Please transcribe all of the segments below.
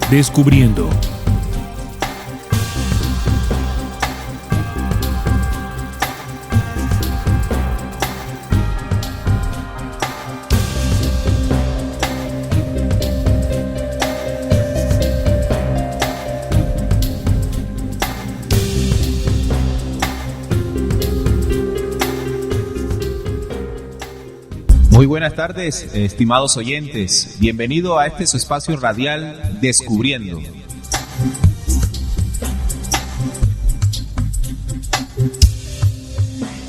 Descubriendo. Muy buenas tardes, estimados oyentes. Bienvenido a este su espacio radial Descubriendo.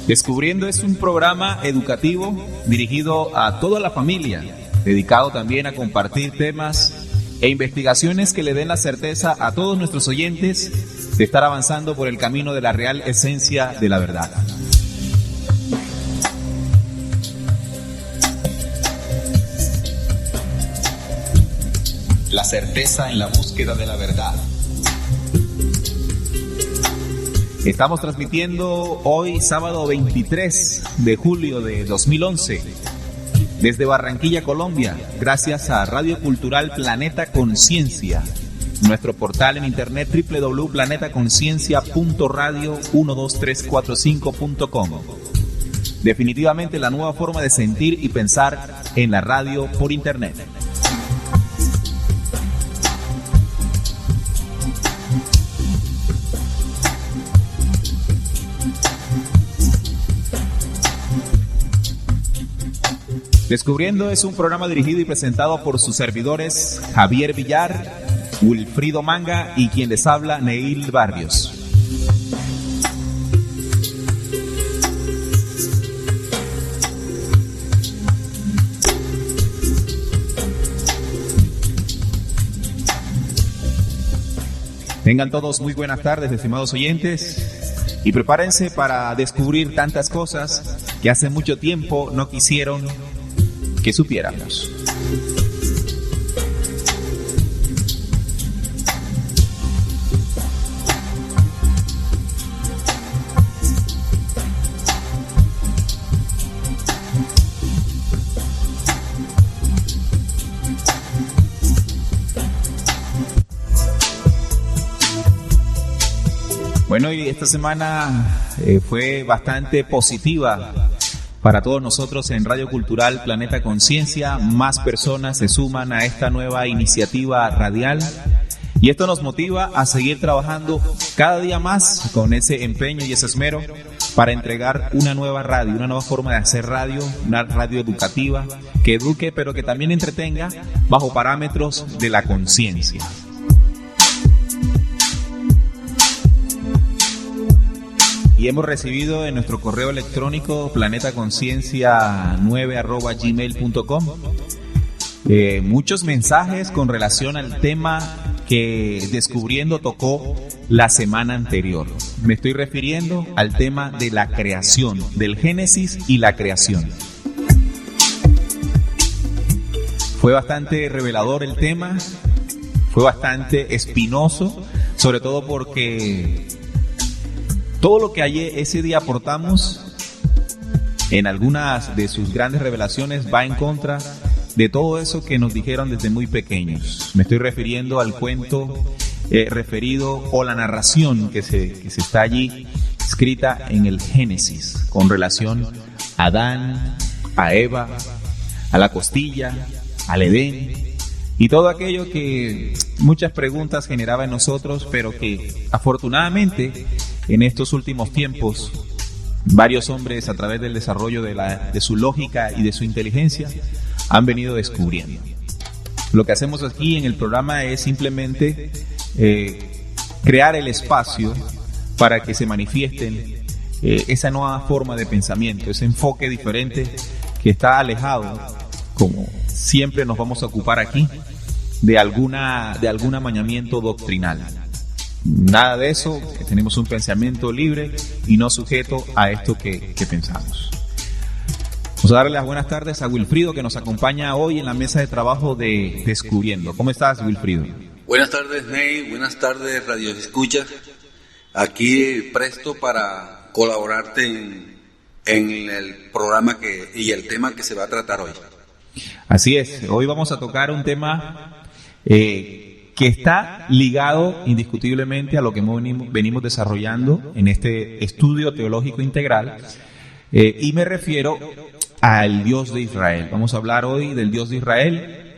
Descubriendo es un programa educativo dirigido a toda la familia, dedicado también a compartir temas e investigaciones que le den la certeza a todos nuestros oyentes de estar avanzando por el camino de la real esencia de la verdad. La certeza en la búsqueda de la verdad. Estamos transmitiendo hoy, sábado 23 de julio de 2011, desde Barranquilla, Colombia, gracias a Radio Cultural Planeta Conciencia, nuestro portal en internet www.planetaconciencia.radio12345.com. Definitivamente la nueva forma de sentir y pensar en la radio por internet. Descubriendo es un programa dirigido y presentado por sus servidores Javier Villar, Wilfrido Manga y quien les habla, Neil Barrios. Tengan todos muy buenas tardes, estimados oyentes, y prepárense para descubrir tantas cosas que hace mucho tiempo no quisieron que supiéramos. Bueno, y esta semana fue bastante positiva para todos nosotros en Radio Cultural Planeta Conciencia. Más personas se suman a esta nueva iniciativa radial y esto nos motiva a seguir trabajando cada día más con ese empeño y ese esmero para entregar una nueva radio, una nueva forma de hacer radio, una radio educativa que eduque pero que también entretenga bajo parámetros de la conciencia. Y hemos recibido en nuestro correo electrónico planetaconciencia9@gmail.com muchos mensajes con relación al tema que Descubriendo tocó la semana anterior. Me estoy refiriendo al tema de la creación, del Génesis y la creación. Fue bastante revelador el tema, fue bastante espinoso, sobre todo porque todo lo que ese día aportamos en algunas de sus grandes revelaciones va en contra de todo eso que nos dijeron desde muy pequeños. Me estoy refiriendo al cuento referido o la narración que se está allí escrita en el Génesis con relación a Adán, a Eva, a la costilla, al Edén y todo aquello que muchas preguntas generaba en nosotros, pero que afortunadamente en estos últimos tiempos, varios hombres a través del desarrollo de su lógica y de su inteligencia han venido descubriendo. Lo que hacemos aquí en el programa es simplemente crear el espacio para que se manifiesten esa nueva forma de pensamiento, ese enfoque diferente que está alejado, como siempre nos vamos a ocupar aquí, de algún amañamiento doctrinal. Nada de eso, que tenemos un pensamiento libre y no sujeto a esto que pensamos. Vamos a darle las buenas tardes a Wilfrido, que nos acompaña hoy en la mesa de trabajo de Descubriendo. ¿Cómo estás, Wilfrido? Buenas tardes, Ney. Buenas tardes, Radio Escucha. Aquí presto para colaborarte en el programa y el tema que se va a tratar hoy. Así es. Hoy vamos a tocar un tema que está ligado indiscutiblemente a lo que venimos desarrollando en este estudio teológico integral, y me refiero al Dios de Israel. Vamos a hablar hoy del Dios de Israel,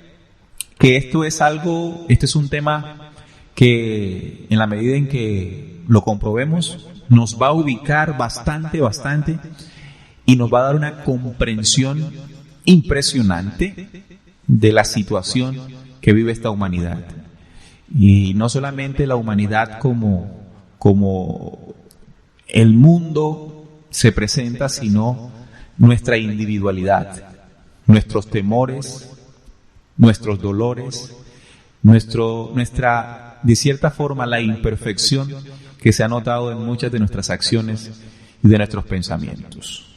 que este es un tema que en la medida en que lo comprobemos nos va a ubicar bastante y nos va a dar una comprensión impresionante de la situación que vive esta humanidad. Y no solamente la humanidad como el mundo se presenta, sino nuestra individualidad, nuestros temores, nuestros dolores, nuestra, de cierta forma, la imperfección que se ha notado en muchas de nuestras acciones y de nuestros pensamientos.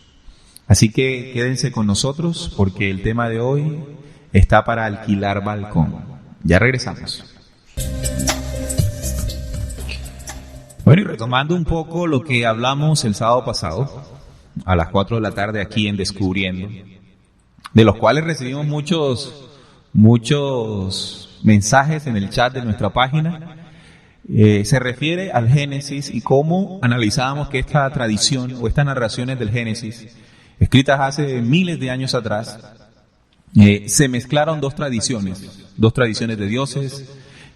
Así que quédense con nosotros porque el tema de hoy está para alquilar balcón. Ya regresamos. Bueno, y retomando un poco lo que hablamos el sábado pasado, a las 4 de la tarde aquí en Descubriendo, de los cuales recibimos muchos mensajes en el chat de nuestra página, se refiere al Génesis y cómo analizábamos que esta tradición o estas narraciones del Génesis, escritas hace miles de años atrás, se mezclaron dos tradiciones de dioses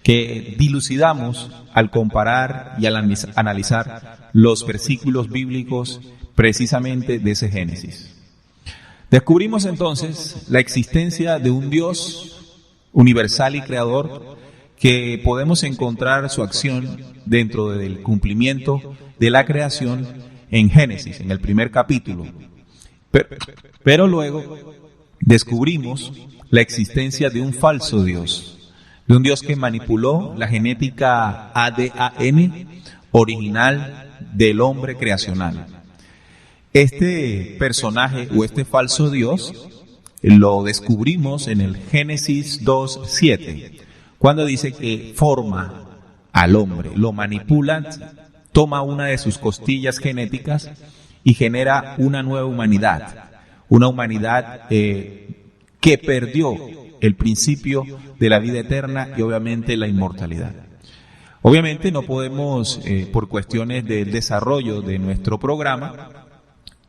que dilucidamos al comparar y al analizar los versículos bíblicos precisamente de ese Génesis. Descubrimos entonces la existencia de un Dios universal y creador que podemos encontrar su acción dentro del cumplimiento de la creación en Génesis, en el primer capítulo. Pero luego descubrimos la existencia de un falso Dios, de un Dios que manipuló la genética ADN original del hombre creacional. Este personaje o este falso Dios lo descubrimos en el Génesis 2:7, cuando dice que forma al hombre, lo manipula, toma una de sus costillas genéticas y genera una nueva humanidad, que perdió el principio de la vida eterna y obviamente la inmortalidad. Obviamente no podemos, por cuestiones del desarrollo de nuestro programa,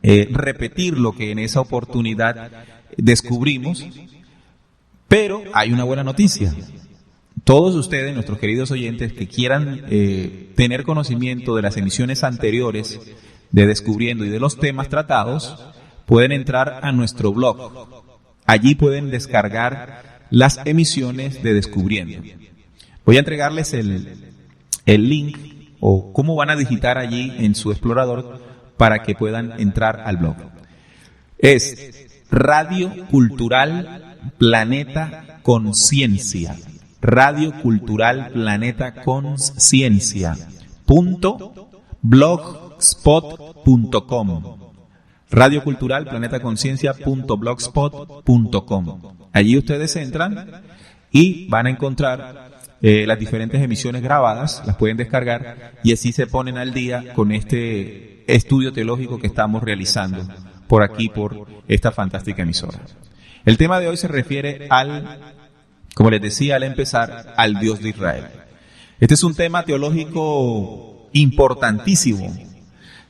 repetir lo que en esa oportunidad descubrimos, pero hay una buena noticia. Todos ustedes, nuestros queridos oyentes, que quieran tener conocimiento de las emisiones anteriores de Descubriendo y de los temas tratados, pueden entrar a nuestro blog. Allí pueden descargar las emisiones de Descubriendo. Voy a entregarles el link o cómo van a digitar allí en su explorador para que puedan entrar al blog. Es Radio Cultural Planeta Conciencia. Radio Cultural Planeta Conciencia. .blogspot.com. Radio Cultural Planeta Conciencia.blogspot.com. Allí ustedes entran y van a encontrar las diferentes emisiones grabadas, las pueden descargar y así se ponen al día con este estudio teológico que estamos realizando por aquí, por esta fantástica emisora. El tema de hoy se refiere como les decía al empezar, al Dios de Israel. Este es un tema teológico importantísimo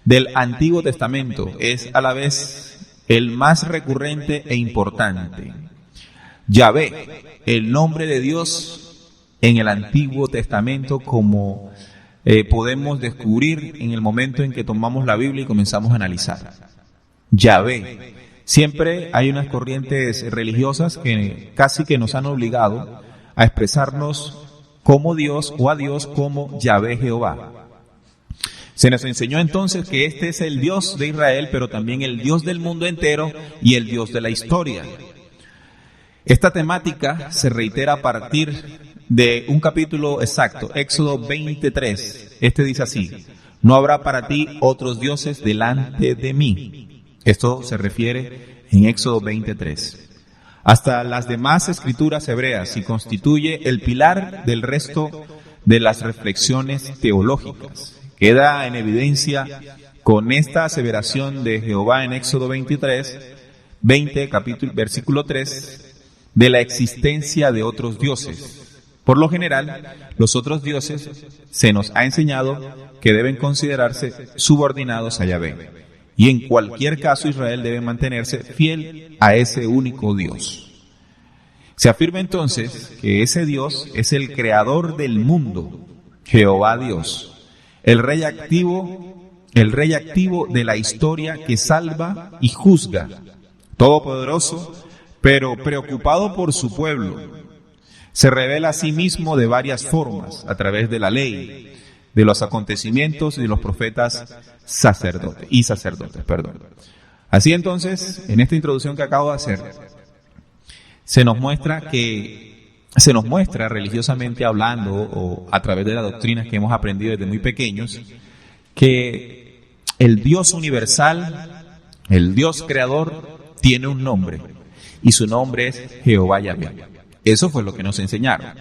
del Antiguo Testamento, es a la vez el más recurrente e importante. Yahvé, el nombre de Dios en el Antiguo Testamento, como podemos descubrir en el momento en que tomamos la Biblia y comenzamos a analizar. Yahvé. Siempre hay unas corrientes religiosas que casi que nos han obligado a expresarnos como Dios o a Dios como Yahvé Jehová. Se nos enseñó entonces que este es el Dios de Israel, pero también el Dios del mundo entero y el Dios de la historia. Esta temática se reitera a partir de un capítulo exacto, Éxodo 23. Este dice así: no habrá para ti otros dioses delante de mí. Esto se refiere en Éxodo 23. Hasta las demás escrituras hebreas y constituye el pilar del resto de las reflexiones teológicas. Queda en evidencia con esta aseveración de Jehová en Éxodo 20, versículo 3, de la existencia de otros dioses. Por lo general, los otros dioses se nos ha enseñado que deben considerarse subordinados a Yahvé. Y en cualquier caso Israel debe mantenerse fiel a ese único Dios. Se afirma entonces que ese Dios es el creador del mundo, Jehová Dios, el rey activo de la historia que salva y juzga, todopoderoso, pero preocupado por su pueblo. Se revela a sí mismo de varias formas, a través de la ley, de los acontecimientos y de los profetas sacerdotes. Así entonces, en esta introducción que acabo de hacer, se nos muestra religiosamente hablando, o a través de las doctrinas que hemos aprendido desde muy pequeños, que el Dios universal, el Dios creador, tiene un nombre, y su nombre es Jehová Yahvé. Eso fue lo que nos enseñaron.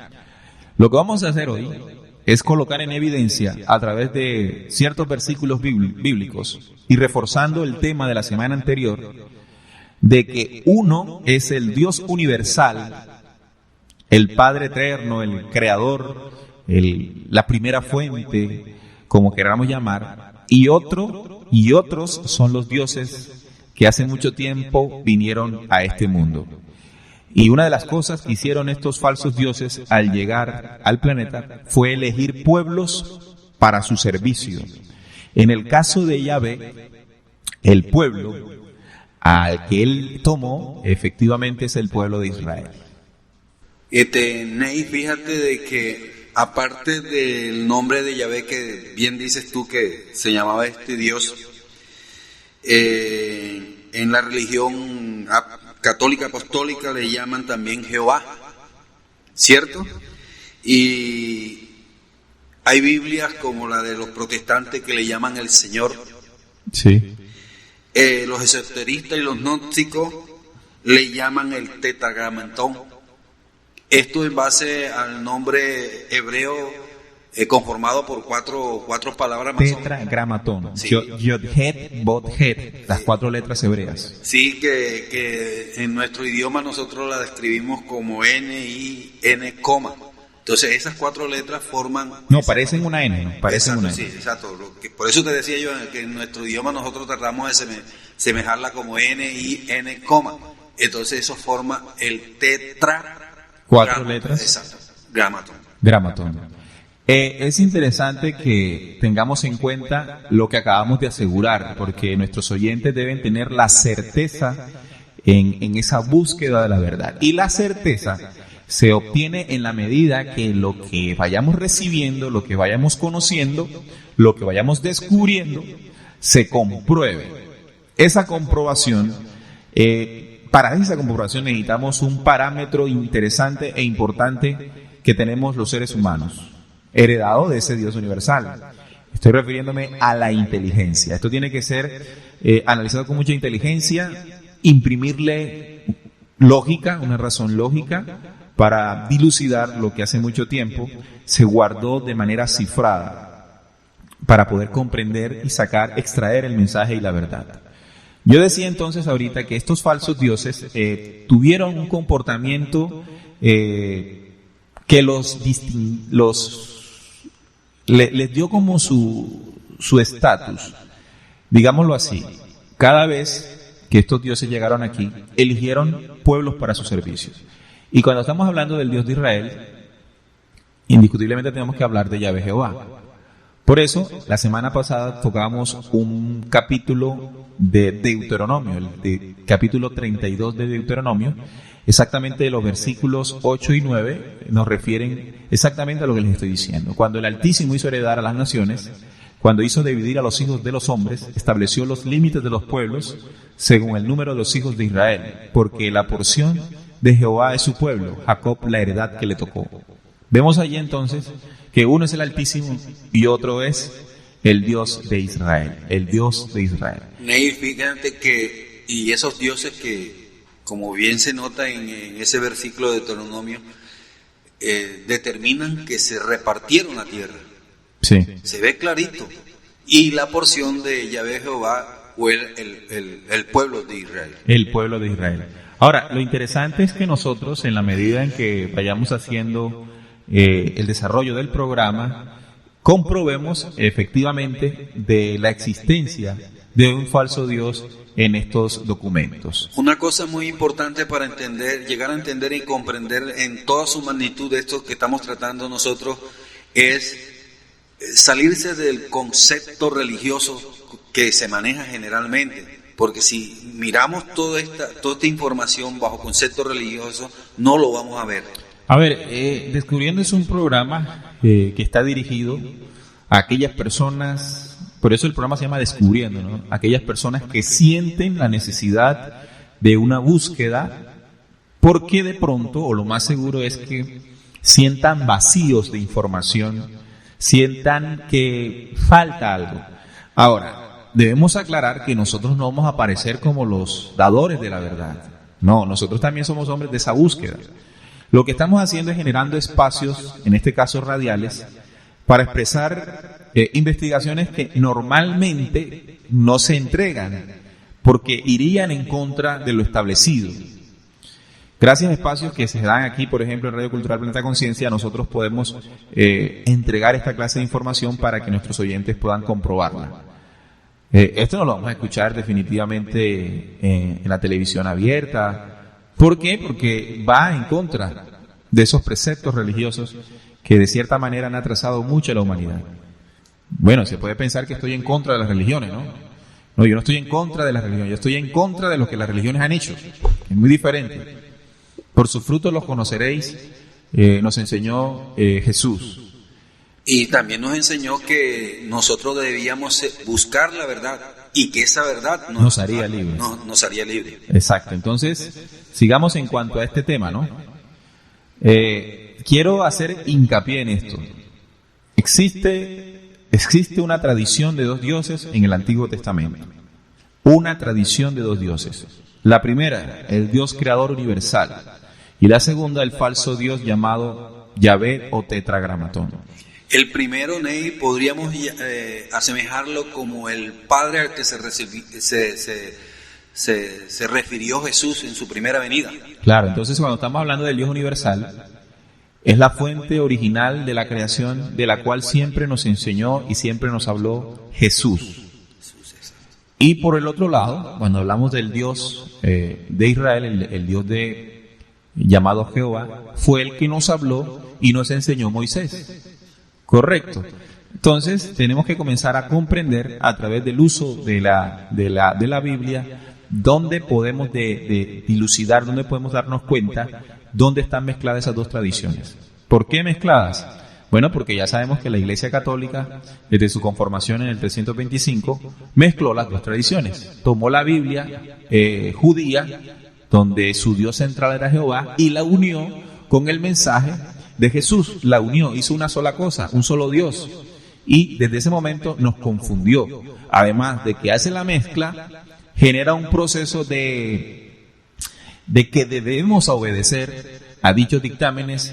Lo que vamos a hacer hoy es colocar en evidencia, a través de ciertos versículos bíblicos y reforzando el tema de la semana anterior, de que uno es el Dios universal, el Padre eterno, el Creador, la primera fuente, como queramos llamar, y otros son los dioses que hace mucho tiempo vinieron a este mundo. Y una de las cosas que hicieron estos falsos dioses al llegar al planeta fue elegir pueblos para su servicio. En el caso de Yahvé, el pueblo al que él tomó efectivamente es el pueblo de Israel. Ney, fíjate de que aparte del nombre de Yahvé, que bien dices tú que se llamaba este Dios, en la religión católica apostólica le llaman también Jehová, ¿cierto? Y hay Biblias como la de los protestantes que le llaman el Señor. Sí. Los esoteristas y los gnósticos le llaman el tetragramatón. Esto en base al nombre hebreo conformado por cuatro palabras más. Tetragramatón. Sí. Yod-Het, Vod-Het, las 4 letras hebreas. Sí, que en nuestro idioma nosotros la describimos como N-I-N, coma. Entonces esas 4 letras forman... No, parecen una N, ¿no? Parecen exacto, una N. Sí, exacto. Por eso te decía yo que en nuestro idioma nosotros tratamos de semejarla como N-I-N, coma. Entonces eso forma el tetra... 4 letras. Exacto. Gramatón. Es interesante que tengamos en cuenta lo que acabamos de asegurar, porque nuestros oyentes deben tener la certeza en esa búsqueda de la verdad. Y la certeza se obtiene en la medida que lo que vayamos recibiendo, lo que vayamos conociendo, lo que vayamos descubriendo, se compruebe. Esa comprobación, para esa comprobación necesitamos un parámetro interesante e importante que tenemos los seres humanos, heredado de ese Dios universal. Estoy refiriéndome a la inteligencia. Esto tiene que ser analizado con mucha inteligencia, imprimirle lógica, una razón lógica, para dilucidar lo que hace mucho tiempo se guardó de manera cifrada, para poder comprender y extraer el mensaje y la verdad. Yo decía entonces ahorita que estos falsos dioses tuvieron un comportamiento que les dio como su estatus, digámoslo así. Cada vez que estos dioses llegaron aquí, eligieron pueblos para su servicio. Y cuando estamos hablando del Dios de Israel, indiscutiblemente tenemos que hablar de Yahvé Jehová. Por eso, la semana pasada tocamos un capítulo de Deuteronomio, el capítulo 32 de Deuteronomio. Exactamente los versículos 8 y 9 nos refieren exactamente a lo que les estoy diciendo. Cuando el Altísimo hizo heredar a las naciones, cuando hizo dividir a los hijos de los hombres, estableció los límites de los pueblos según el número de los hijos de Israel, porque la porción de Jehová es su pueblo, Jacob la heredad que le tocó. Vemos allí entonces que uno es el Altísimo y otro es el Dios de Israel, el Dios de Israel. Neil, fíjate que, y esos dioses que, como bien se nota en ese versículo de Deuteronomio, determinan que se repartieron la tierra. Sí. Se ve clarito. Y la porción de Yahvé Jehová fue el pueblo de Israel. El pueblo de Israel. Ahora, lo interesante es que nosotros, en la medida en que vayamos haciendo el desarrollo del programa, comprobemos efectivamente de la existencia de un falso Dios en estos documentos. Una cosa muy importante para entender, llegar a entender y comprender en toda su magnitud de esto que estamos tratando nosotros, es salirse del concepto religioso que se maneja generalmente. Porque si miramos toda esta información bajo concepto religioso, no lo vamos a ver. A ver, Descubriendo es un programa que está dirigido a aquellas personas, por eso el programa se llama Descubriendo, ¿no? Aquellas personas que sienten la necesidad de una búsqueda, porque de pronto, o lo más seguro es que sientan vacíos de información, sientan que falta algo. Ahora, debemos aclarar que nosotros no vamos a aparecer como los dadores de la verdad. No, nosotros también somos hombres de esa búsqueda. Lo que estamos haciendo es generando espacios, en este caso radiales, para expresar investigaciones que normalmente no se entregan, porque irían en contra de lo establecido. Gracias a espacios que se dan aquí, por ejemplo, en Radio Cultural Planeta Conciencia, nosotros podemos entregar esta clase de información para que nuestros oyentes puedan comprobarla. Esto no lo vamos a escuchar definitivamente en la televisión abierta. ¿Por qué? Porque va en contra de esos preceptos religiosos que de cierta manera han atrasado mucho a la humanidad. Bueno, se puede pensar que estoy en contra de las religiones, ¿no? No, yo no estoy en contra de las religiones, yo estoy en contra de lo que las religiones han hecho. Es muy diferente. Por sus frutos los conoceréis, nos enseñó Jesús. Y también nos enseñó que nosotros debíamos buscar la verdad y que esa verdad nos haría libres. Nos haría libres. Exacto. Entonces, sigamos en cuanto a este tema, ¿no? Quiero hacer hincapié en esto. Existe una tradición de dos dioses en el Antiguo Testamento. Una tradición de dos dioses. La primera, el Dios creador universal. Y la segunda, el falso Dios llamado Yahvé o Tetragramatón. El primero, Ney, podríamos asemejarlo como el Padre al que se refirió Jesús en su primera venida. Claro, entonces cuando estamos hablando del Dios universal, es la fuente original de la creación de la cual siempre nos enseñó y siempre nos habló Jesús. Y por el otro lado, cuando hablamos del Dios de Israel, el Dios llamado Jehová, fue el que nos habló y nos enseñó Moisés. Correcto. Entonces tenemos que comenzar a comprender a través del uso de la Biblia dónde podemos dilucidar, dónde podemos darnos cuenta dónde están mezcladas esas dos tradiciones. ¿Por qué mezcladas? Bueno, porque ya sabemos que la Iglesia Católica, desde su conformación en el 325, mezcló las dos tradiciones. Tomó la Biblia judía, donde su Dios central era Jehová, y la unió con el mensaje de Jesús. La unió, hizo una sola cosa, un solo Dios. Y desde ese momento nos confundió. Además de que hace la mezcla, genera un proceso de que debemos obedecer a dichos dictámenes,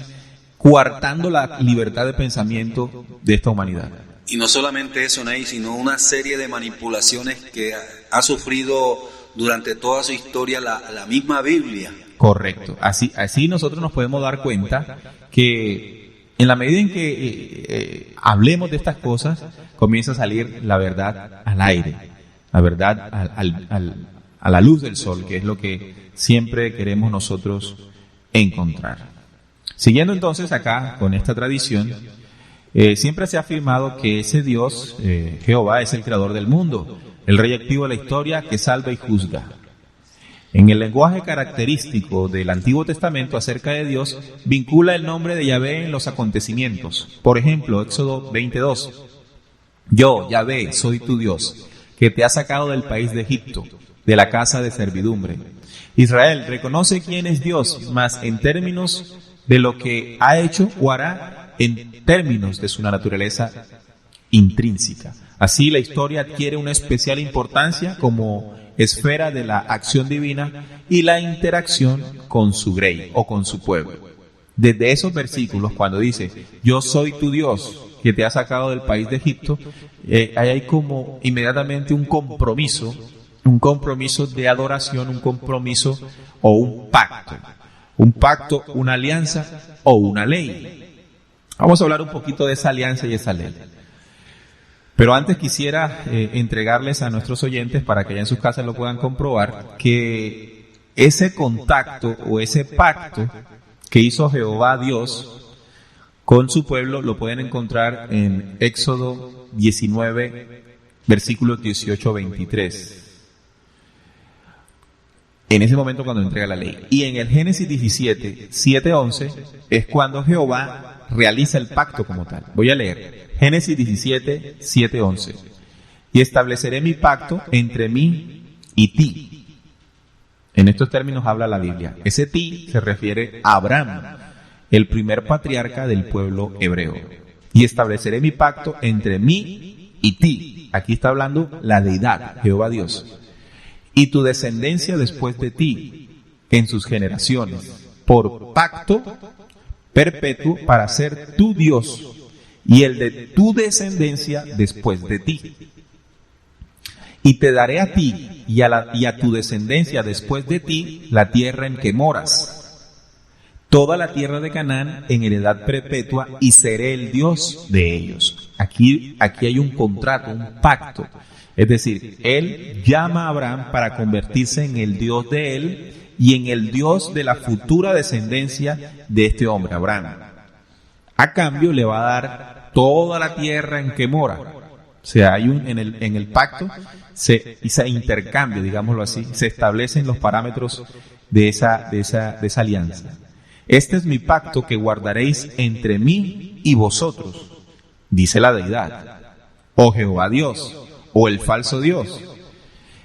coartando la libertad de pensamiento de esta humanidad. Y no solamente eso, Ney, sino una serie de manipulaciones que ha sufrido durante toda su historia la misma Biblia. Correcto. Así nosotros nos podemos dar cuenta que en la medida en que hablemos de estas cosas, comienza a salir la verdad al aire, la verdad a la luz del sol, que es lo que siempre queremos nosotros encontrar. Siguiendo entonces acá con esta tradición, siempre se ha afirmado que ese Dios, Jehová, es el creador del mundo, el rey activo de la historia que salva y juzga. En el lenguaje característico del Antiguo Testamento acerca de Dios, vincula el nombre de Yahvé en los acontecimientos. Por ejemplo, Éxodo 22. Yo, Yahvé, soy tu Dios, que te ha sacado del país de Egipto, de la casa de servidumbre. Israel reconoce quién es Dios, mas en términos de lo que ha hecho o hará, en términos de su naturaleza intrínseca. Así la historia adquiere una especial importancia como esfera de la acción divina y la interacción con su grey o con su pueblo. Desde esos versículos, cuando dice, yo soy tu Dios que te ha sacado del país de Egipto, ahí hay como inmediatamente un compromiso de adoración, un compromiso o un pacto, una alianza o una ley. Vamos a hablar un poquito de esa alianza y esa ley. Pero antes quisiera entregarles a nuestros oyentes, para que allá en sus casas lo puedan comprobar, que ese contacto o ese pacto que hizo Jehová Dios con su pueblo lo pueden encontrar en Éxodo 19, versículos 18-23. En ese momento cuando entrega la ley. Y en el Génesis 17, 7-11 es cuando Jehová realiza el pacto como tal. Voy a leer. Génesis 17, 7-11. Y estableceré mi pacto entre mí y ti. En estos términos habla la Biblia. Ese ti se refiere a Abraham, el primer patriarca del pueblo hebreo. Y estableceré mi pacto entre mí y ti. Aquí está hablando la deidad, Jehová Dios. Y tu descendencia después de ti, en sus generaciones, por pacto perpetuo para ser tu Dios, y el de tu descendencia después de ti. Y te daré a ti y a tu descendencia después de ti la tierra en que moras, toda la tierra de Canaán en heredad perpetua, y seré el Dios de ellos. Aquí hay un contrato, un pacto. Es decir, él llama a Abraham para convertirse en el Dios de él y en el Dios de la futura descendencia de este hombre, Abraham. A cambio le va a dar toda la tierra en que mora. O sea, hay en el pacto se intercambia, digámoslo así, se establecen los parámetros de esa alianza. Este es mi pacto que guardaréis entre mí y vosotros, dice la deidad, o Jehová Dios, o el falso Dios.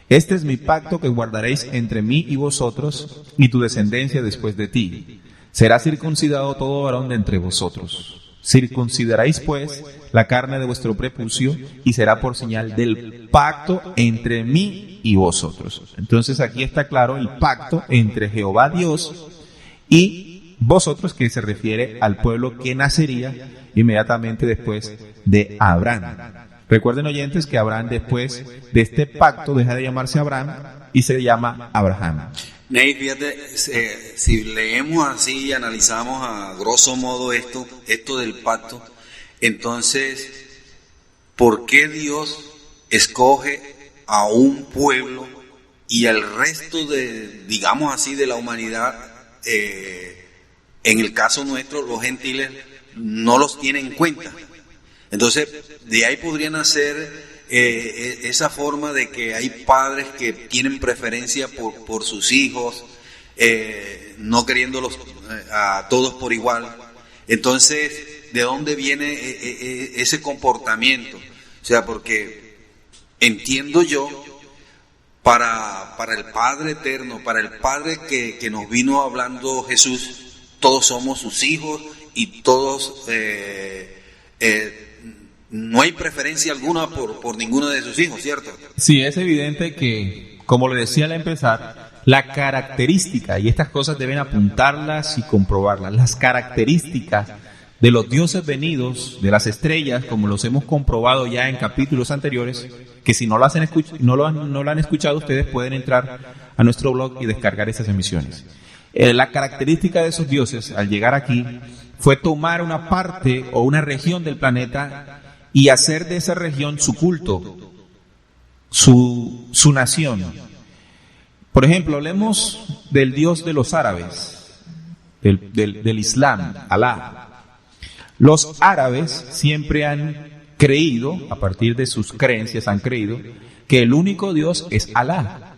Este es mi pacto que guardaréis entre mí y vosotros y tu descendencia después de ti. Será circuncidado todo varón de entre vosotros. Circuncidaréis pues la carne de vuestro prepucio y será por señal del pacto entre mí y vosotros. Entonces aquí está claro el pacto entre Jehová Dios y vosotros, que se refiere al pueblo que nacería inmediatamente después de Abraham. Recuerden, oyentes, que Abraham, después de este pacto, deja de llamarse Abraham y se llama Abraham. Ney, fíjate, si leemos así y analizamos a grosso modo esto del pacto, entonces, ¿por qué Dios escoge a un pueblo y al resto de, digamos así, de la humanidad, en el caso nuestro, los gentiles, no los tiene en cuenta? Entonces, de ahí podría nacer esa forma de que hay padres que tienen preferencia por sus hijos, no queriéndolos a todos por igual. Entonces, ¿de dónde viene ese comportamiento? O sea, porque entiendo yo, para el Padre eterno, para el Padre que nos vino hablando Jesús, todos somos sus hijos y todos... no hay preferencia alguna por ninguno de sus hijos, ¿cierto? Sí, es evidente que, como le decía al empezar, la característica, y estas cosas deben apuntarlas y comprobarlas, las características de los dioses venidos, de las estrellas, como los hemos comprobado ya en capítulos anteriores, que si no lo han escuchado, ustedes pueden entrar a nuestro blog y descargar esas emisiones. La característica de esos dioses, al llegar aquí, fue tomar una parte o una región del planeta y hacer de esa región su culto, su nación. Por ejemplo, hablemos del Dios de los árabes, del Islam, Alá. Los árabes siempre han creído, a partir de sus creencias han creído, que el único Dios es Alá.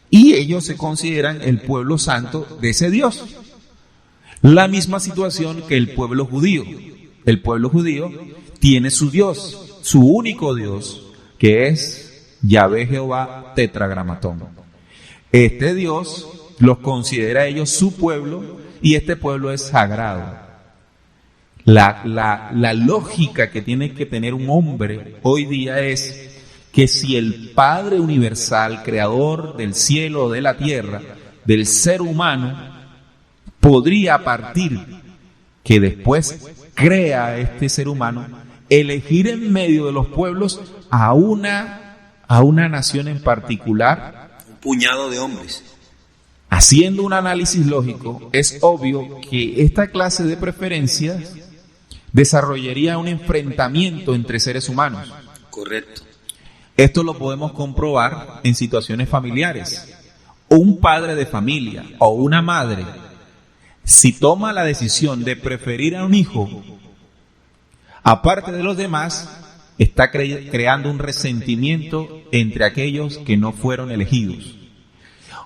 Y ellos se consideran el pueblo santo de ese Dios. La misma situación que el pueblo judío. El pueblo judío tiene su Dios, su único Dios, que es Yahvé Jehová Tetragramatón. Este Dios los considera a ellos su pueblo y este pueblo es sagrado. La lógica que tiene que tener un hombre hoy día es que si el Padre universal, creador del cielo, de la tierra, del ser humano, podría, a partir que después crea a este ser humano, elegir en medio de los pueblos a una nación en particular, un puñado de hombres. Haciendo un análisis lógico, es obvio que esta clase de preferencias desarrollaría un enfrentamiento entre seres humanos. Correcto. Esto lo podemos comprobar en situaciones familiares. Un padre de familia o una madre, si toma la decisión de preferir a un hijo, aparte de los demás, está creando un resentimiento entre aquellos que no fueron elegidos.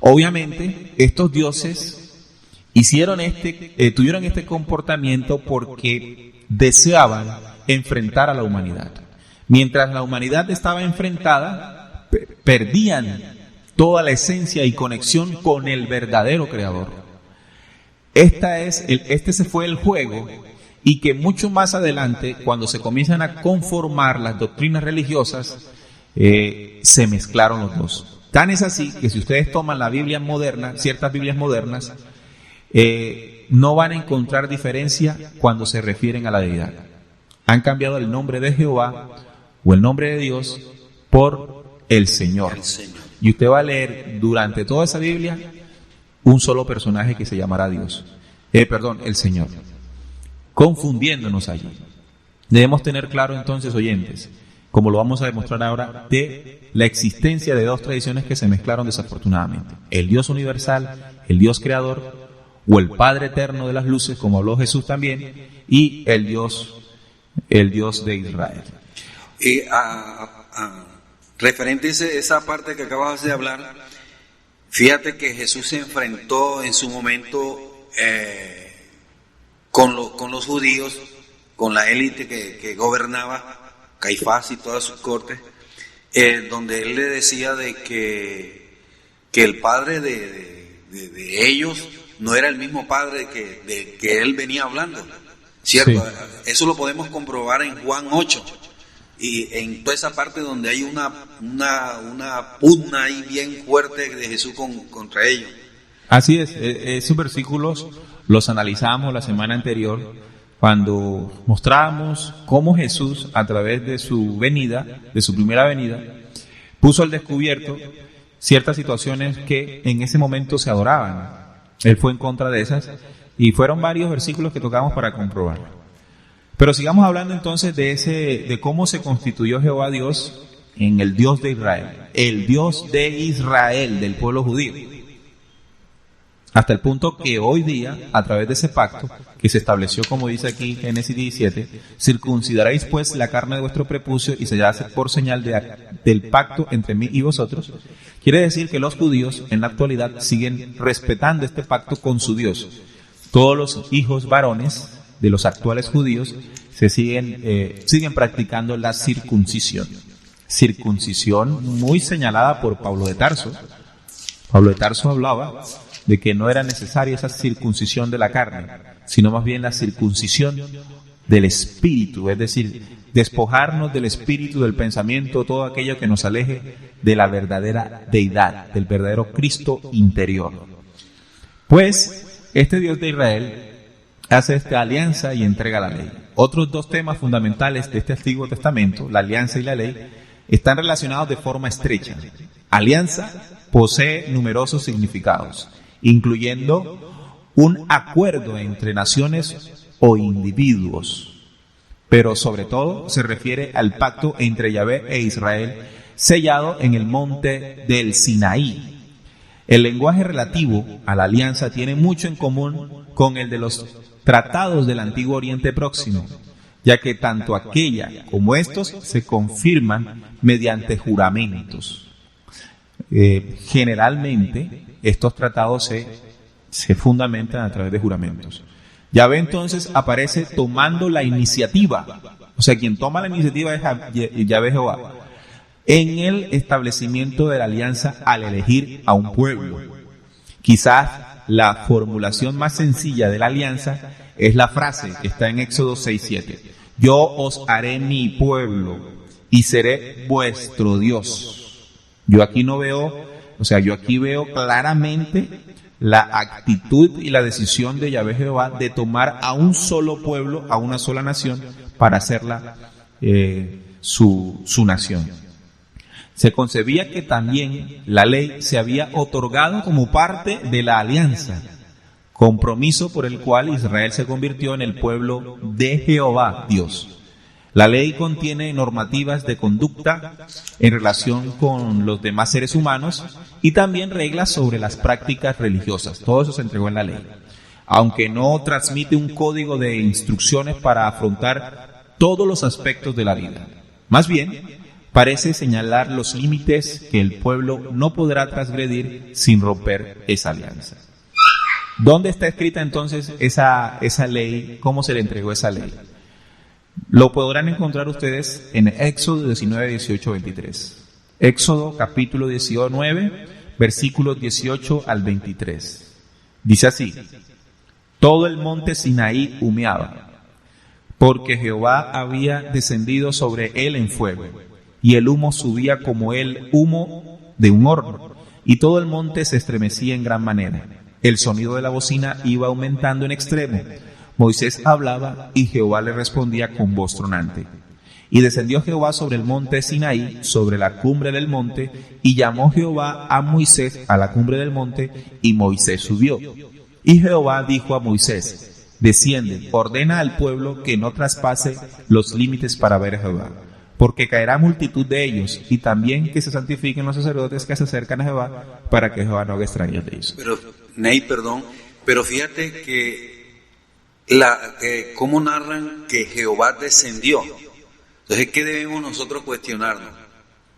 Obviamente, estos dioses tuvieron este comportamiento porque deseaban enfrentar a la humanidad. Mientras la humanidad estaba enfrentada, perdían toda la esencia y conexión con el verdadero Creador. Este fue el juego, y que mucho más adelante, cuando se comienzan a conformar las doctrinas religiosas, se mezclaron los dos. Tan es así que si ustedes toman la Biblia moderna, ciertas Biblias modernas, no van a encontrar diferencia cuando se refieren a la deidad. Han cambiado el nombre de Jehová o el nombre de Dios por el Señor. Y usted va a leer durante toda esa Biblia un solo personaje que se llamará Dios. El Señor. Confundiéndonos allí. Debemos tener claro entonces, oyentes, como lo vamos a demostrar ahora, de la existencia de dos tradiciones que se mezclaron desafortunadamente. El Dios universal, el Dios creador, o el Padre eterno de las luces, como habló Jesús también, y el Dios de Israel. Referente a esa parte que acabas de hablar, fíjate que Jesús se enfrentó en su momento con los judíos, con la élite que gobernaba, Caifás y todas sus cortes, donde él le decía de que el padre de ellos no era el mismo padre de que él venía hablando, ¿cierto? Sí. Eso lo podemos comprobar en Juan 8, y en toda esa parte donde hay una pugna ahí bien fuerte de Jesús contra ellos. Así es, esos versículos los analizamos la semana anterior, cuando mostrábamos cómo Jesús, a través de su venida, de su primera venida, puso al descubierto ciertas situaciones que en ese momento se adoraban. Él fue en contra de esas, y fueron varios versículos que tocamos para comprobar. Pero sigamos hablando entonces de cómo se constituyó Jehová Dios en el Dios de Israel, el Dios de Israel, del pueblo judío. Hasta el punto que hoy día, a través de ese pacto, que se estableció, como dice aquí Génesis 17, circuncidaréis pues la carne de vuestro prepucio y se hace por señal del pacto entre mí y vosotros. Quiere decir que los judíos en la actualidad siguen respetando este pacto con su Dios. Todos los hijos varones de los actuales judíos siguen practicando la circuncisión. Circuncisión muy señalada por Pablo de Tarso. Pablo de Tarso hablaba de que no era necesaria esa circuncisión de la carne, sino más bien la circuncisión del espíritu, es decir, despojarnos del espíritu, del pensamiento, todo aquello que nos aleje de la verdadera deidad, del verdadero Cristo interior. Pues, este Dios de Israel hace esta alianza y entrega la ley. Otros dos temas fundamentales de este Antiguo Testamento, la alianza y la ley, están relacionados de forma estrecha. Alianza posee numerosos significados, incluyendo un acuerdo entre naciones o individuos, pero sobre todo se refiere al pacto entre Yahvé e Israel, sellado en el monte del Sinaí. El lenguaje relativo a la alianza tiene mucho en común con el de los tratados del Antiguo Oriente Próximo, ya que tanto aquella como estos se confirman mediante juramentos. Generalmente estos tratados se fundamentan a través de juramentos. Yahvé entonces aparece tomando la iniciativa, o sea, quien toma la iniciativa es Yahvé Jehová, en el establecimiento de la alianza al elegir a un pueblo. Quizás la formulación más sencilla de la alianza es la frase que está en Éxodo 6:7. Yo os haré mi pueblo y seré vuestro Dios. Yo aquí veo claramente la actitud y la decisión de Yahvé Jehová de tomar a un solo pueblo, a una sola nación, para hacerla su nación. Se concebía que también la ley se había otorgado como parte de la alianza, compromiso por el cual Israel se convirtió en el pueblo de Jehová Dios. La ley contiene normativas de conducta en relación con los demás seres humanos y también reglas sobre las prácticas religiosas. Todo eso se entregó en la ley, aunque no transmite un código de instrucciones para afrontar todos los aspectos de la vida. Más bien, parece señalar los límites que el pueblo no podrá transgredir sin romper esa alianza. ¿Dónde está escrita entonces esa ley? ¿Cómo se le entregó esa ley? Lo podrán encontrar ustedes en Éxodo 19, 18, 23. Éxodo capítulo 19, versículos 18 al 23. Dice así: todo el monte Sinaí humeaba, porque Jehová había descendido sobre él en fuego, y el humo subía como el humo de un horno, y todo el monte se estremecía en gran manera. El sonido de la bocina iba aumentando en extremo. Moisés hablaba y Jehová le respondía con voz tronante. Y descendió Jehová sobre el monte Sinaí, sobre la cumbre del monte, y llamó Jehová a Moisés a la cumbre del monte, y Moisés subió. Y Jehová dijo a Moisés: desciende, ordena al pueblo que no traspase los límites para ver a Jehová, porque caerá multitud de ellos, y también que se santifiquen los sacerdotes que se acercan a Jehová, para que Jehová no haga extraños de ellos. Pero, Ney, perdón, pero fíjate que cómo narran que Jehová descendió. Entonces, ¿qué debemos nosotros cuestionarnos?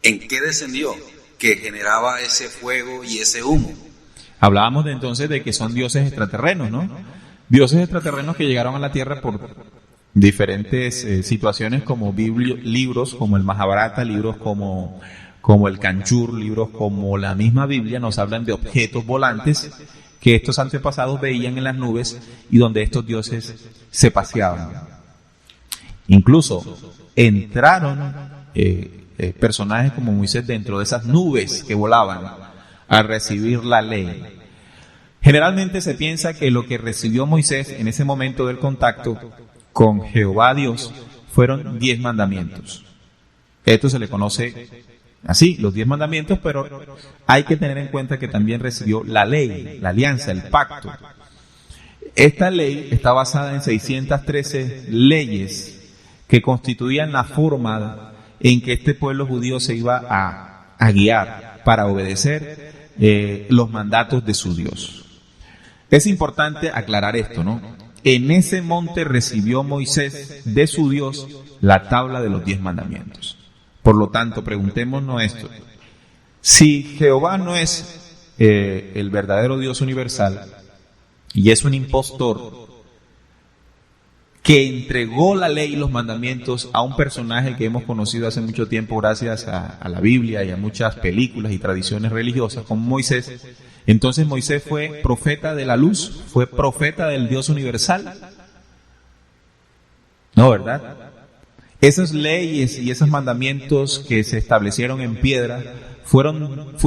¿En qué descendió? Que generaba ese fuego y ese humo. Hablábamos entonces de que son dioses extraterrenos, ¿no? Dioses extraterrenos que llegaron a la tierra por diferentes situaciones, como libros como el Mahabharata, libros como el Kanchur, libros como la misma Biblia, nos hablan de objetos volantes que estos antepasados veían en las nubes y donde estos dioses se paseaban. Incluso entraron personajes como Moisés dentro de esas nubes que volaban a recibir la ley. Generalmente se piensa que lo que recibió Moisés en ese momento del contacto con Jehová Dios fueron 10 mandamientos. Esto se le conoce así, los 10 mandamientos, pero hay que tener en cuenta que también recibió la ley, la alianza, el pacto. Esta ley está basada en 613 leyes que constituían la forma en que este pueblo judío se iba a guiar para obedecer los mandatos de su Dios. Es importante aclarar esto, ¿no? En ese monte recibió Moisés de su Dios la tabla de los 10 mandamientos. Por lo tanto, preguntémonos esto: si Jehová no es el verdadero Dios universal y es un impostor que entregó la ley y los mandamientos a un personaje que hemos conocido hace mucho tiempo gracias a la Biblia y a muchas películas y tradiciones religiosas como Moisés, entonces Moisés fue profeta de la luz, fue profeta del Dios universal. No, ¿verdad? Esas leyes y esos mandamientos que se establecieron en piedra fueron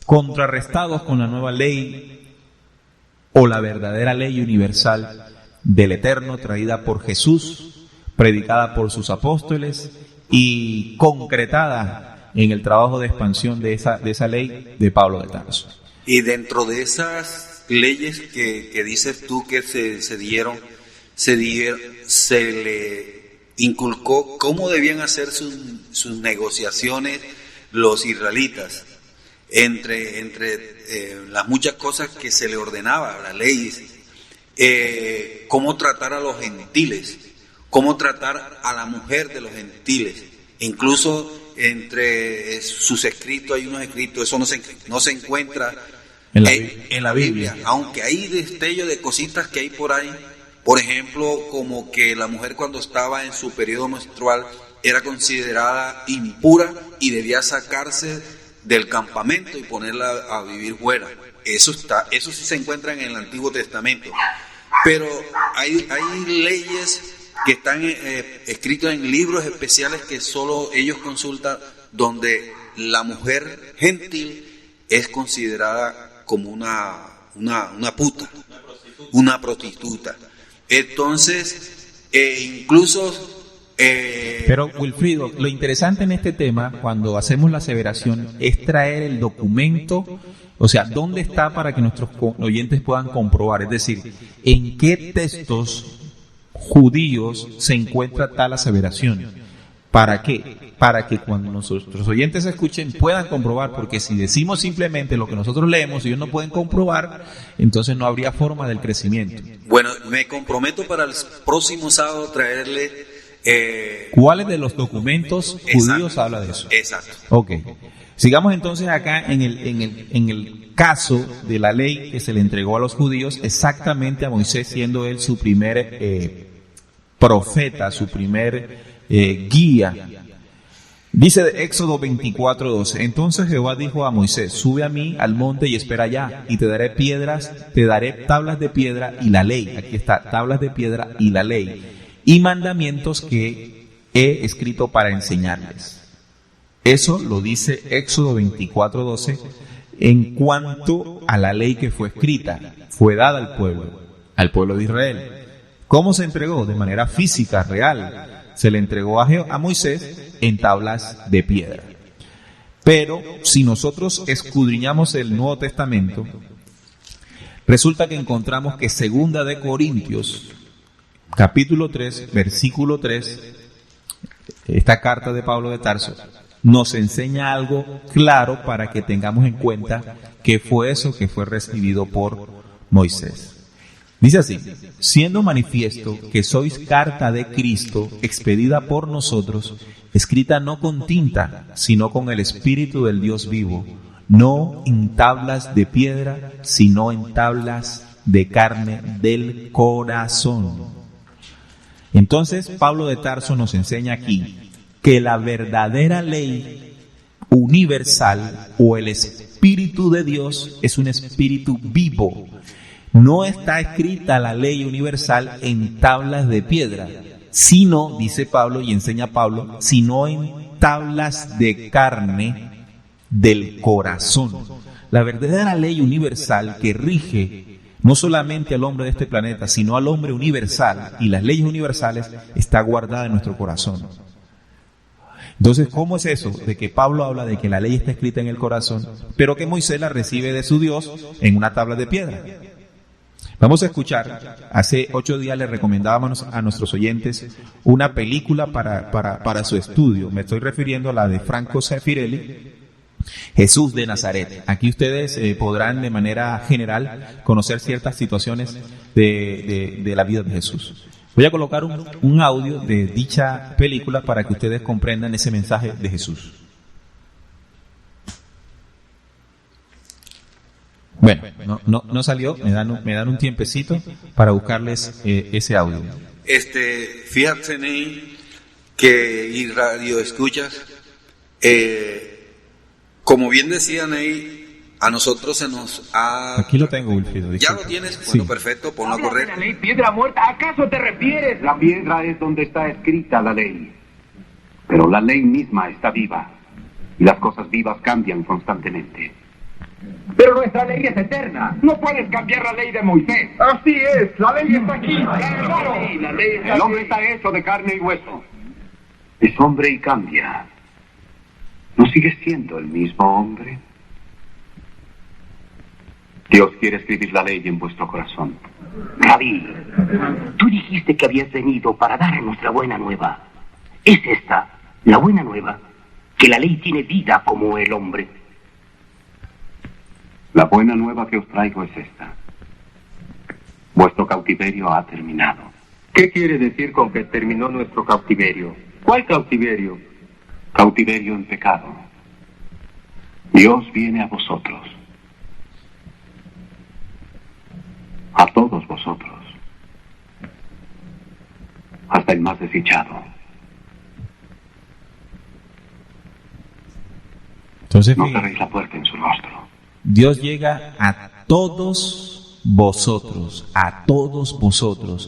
contrarrestados con la nueva ley o la verdadera ley universal del Eterno, traída por Jesús, predicada por sus apóstoles y concretada en el trabajo de expansión de esa ley de Pablo de Tarso. Y dentro de esas leyes que dices tú que se dieron, se le inculcó cómo debían hacer sus negociaciones los israelitas entre las muchas cosas que se le ordenaba, las leyes, cómo tratar a los gentiles, cómo tratar a la mujer de los gentiles. Incluso entre sus escritos hay unos escritos, eso no se encuentra en la Biblia, aunque hay destellos de cositas que hay por ahí. Por ejemplo, como que la mujer cuando estaba en su periodo menstrual era considerada impura y debía sacarse del campamento y ponerla a vivir fuera. Eso sí se encuentra en el Antiguo Testamento. Pero hay leyes que están escritas en libros especiales que solo ellos consultan, donde la mujer gentil es considerada como una puta, una prostituta. Entonces, incluso Pero Wilfrido, lo interesante en este tema, cuando hacemos la aseveración, es traer el documento, o sea, ¿dónde está para que nuestros oyentes puedan comprobar? Es decir, ¿en qué textos judíos se encuentra tal aseveración? ¿Para qué? Para que cuando nuestros oyentes escuchen puedan comprobar, porque si decimos simplemente lo que nosotros leemos y ellos no pueden comprobar, entonces no habría forma del crecimiento. Bueno, me comprometo para el próximo sábado traerle... ¿Cuáles de los documentos judíos habla de eso? Exacto. Ok. Sigamos entonces acá en el caso de la ley que se le entregó a los judíos, exactamente a Moisés, siendo él su primer profeta, su primer guía. Dice de Éxodo 24:12, entonces Jehová dijo a Moisés, sube a mí al monte y espera allá, y te daré tablas de piedra y la ley. Aquí está, tablas de piedra y la ley, y mandamientos que he escrito para enseñarles. Eso lo dice Éxodo 24:12 en cuanto a la ley que fue escrita, fue dada al pueblo de Israel. ¿Cómo se entregó? De manera física, real. Se le entregó a Moisés en tablas de piedra. Pero si nosotros escudriñamos el Nuevo Testamento, resulta que encontramos que 2 de Corintios, capítulo 3, versículo 3, esta carta de Pablo de Tarso, nos enseña algo claro para que tengamos en cuenta que fue eso que fue recibido por Moisés. Dice así, siendo manifiesto que sois carta de Cristo, expedida por nosotros, escrita no con tinta, sino con el Espíritu del Dios vivo, no en tablas de piedra, sino en tablas de carne del corazón. Entonces, Pablo de Tarso nos enseña aquí que la verdadera ley universal o el Espíritu de Dios es un espíritu vivo. No está escrita la ley universal en tablas de piedra, sino, dice Pablo y enseña Pablo, sino en tablas de carne del corazón. La verdadera ley universal que rige no solamente al hombre de este planeta, sino al hombre universal, y las leyes universales está guardada en nuestro corazón. Entonces, ¿cómo es eso? De que Pablo habla de que la ley está escrita en el corazón, pero que Moisés la recibe de su Dios en una tabla de piedra. Vamos a escuchar, hace 8 días le recomendábamos a nuestros oyentes una película para su estudio. Me estoy refiriendo a la de Franco Zeffirelli, Jesús de Nazaret. Aquí ustedes podrán de manera general conocer ciertas situaciones de la vida de Jesús. Voy a colocar un audio de dicha película para que ustedes comprendan ese mensaje de Jesús. Bueno, no salió, me dan un tiempecito para buscarles ese audio. Fíjate, Ney, que y radio escuchas, como bien decía Ney, a nosotros se nos ha... Aquí lo tengo, Wilfrido. ¿Ya lo tienes? Bueno, sí. Perfecto, ponlo a correr. La ley piedra muerta, ¿acaso te refieres? La piedra es donde está escrita la ley, pero la ley misma está viva, y las cosas vivas cambian constantemente. Pero nuestra ley es eterna. No puedes cambiar la ley de Moisés. Así es, la ley está aquí. Claro, la ley está El hombre aquí. está hecho de carne y hueso. Es hombre y cambia. ¿No sigue siendo el mismo hombre? Dios quiere escribir la ley en vuestro corazón. Rabí, tú dijiste que habías venido para darnos la buena nueva. ¿Es esta la buena nueva? Que la ley tiene vida como el hombre. La buena nueva que os traigo es esta. Vuestro cautiverio ha terminado. ¿Qué quiere decir con que terminó nuestro cautiverio? ¿Cuál cautiverio? Cautiverio en pecado. Dios viene a vosotros. A todos vosotros. Hasta el más desdichado. Entonces, No cerréis la puerta en su rostro. Dios llega a todos vosotros,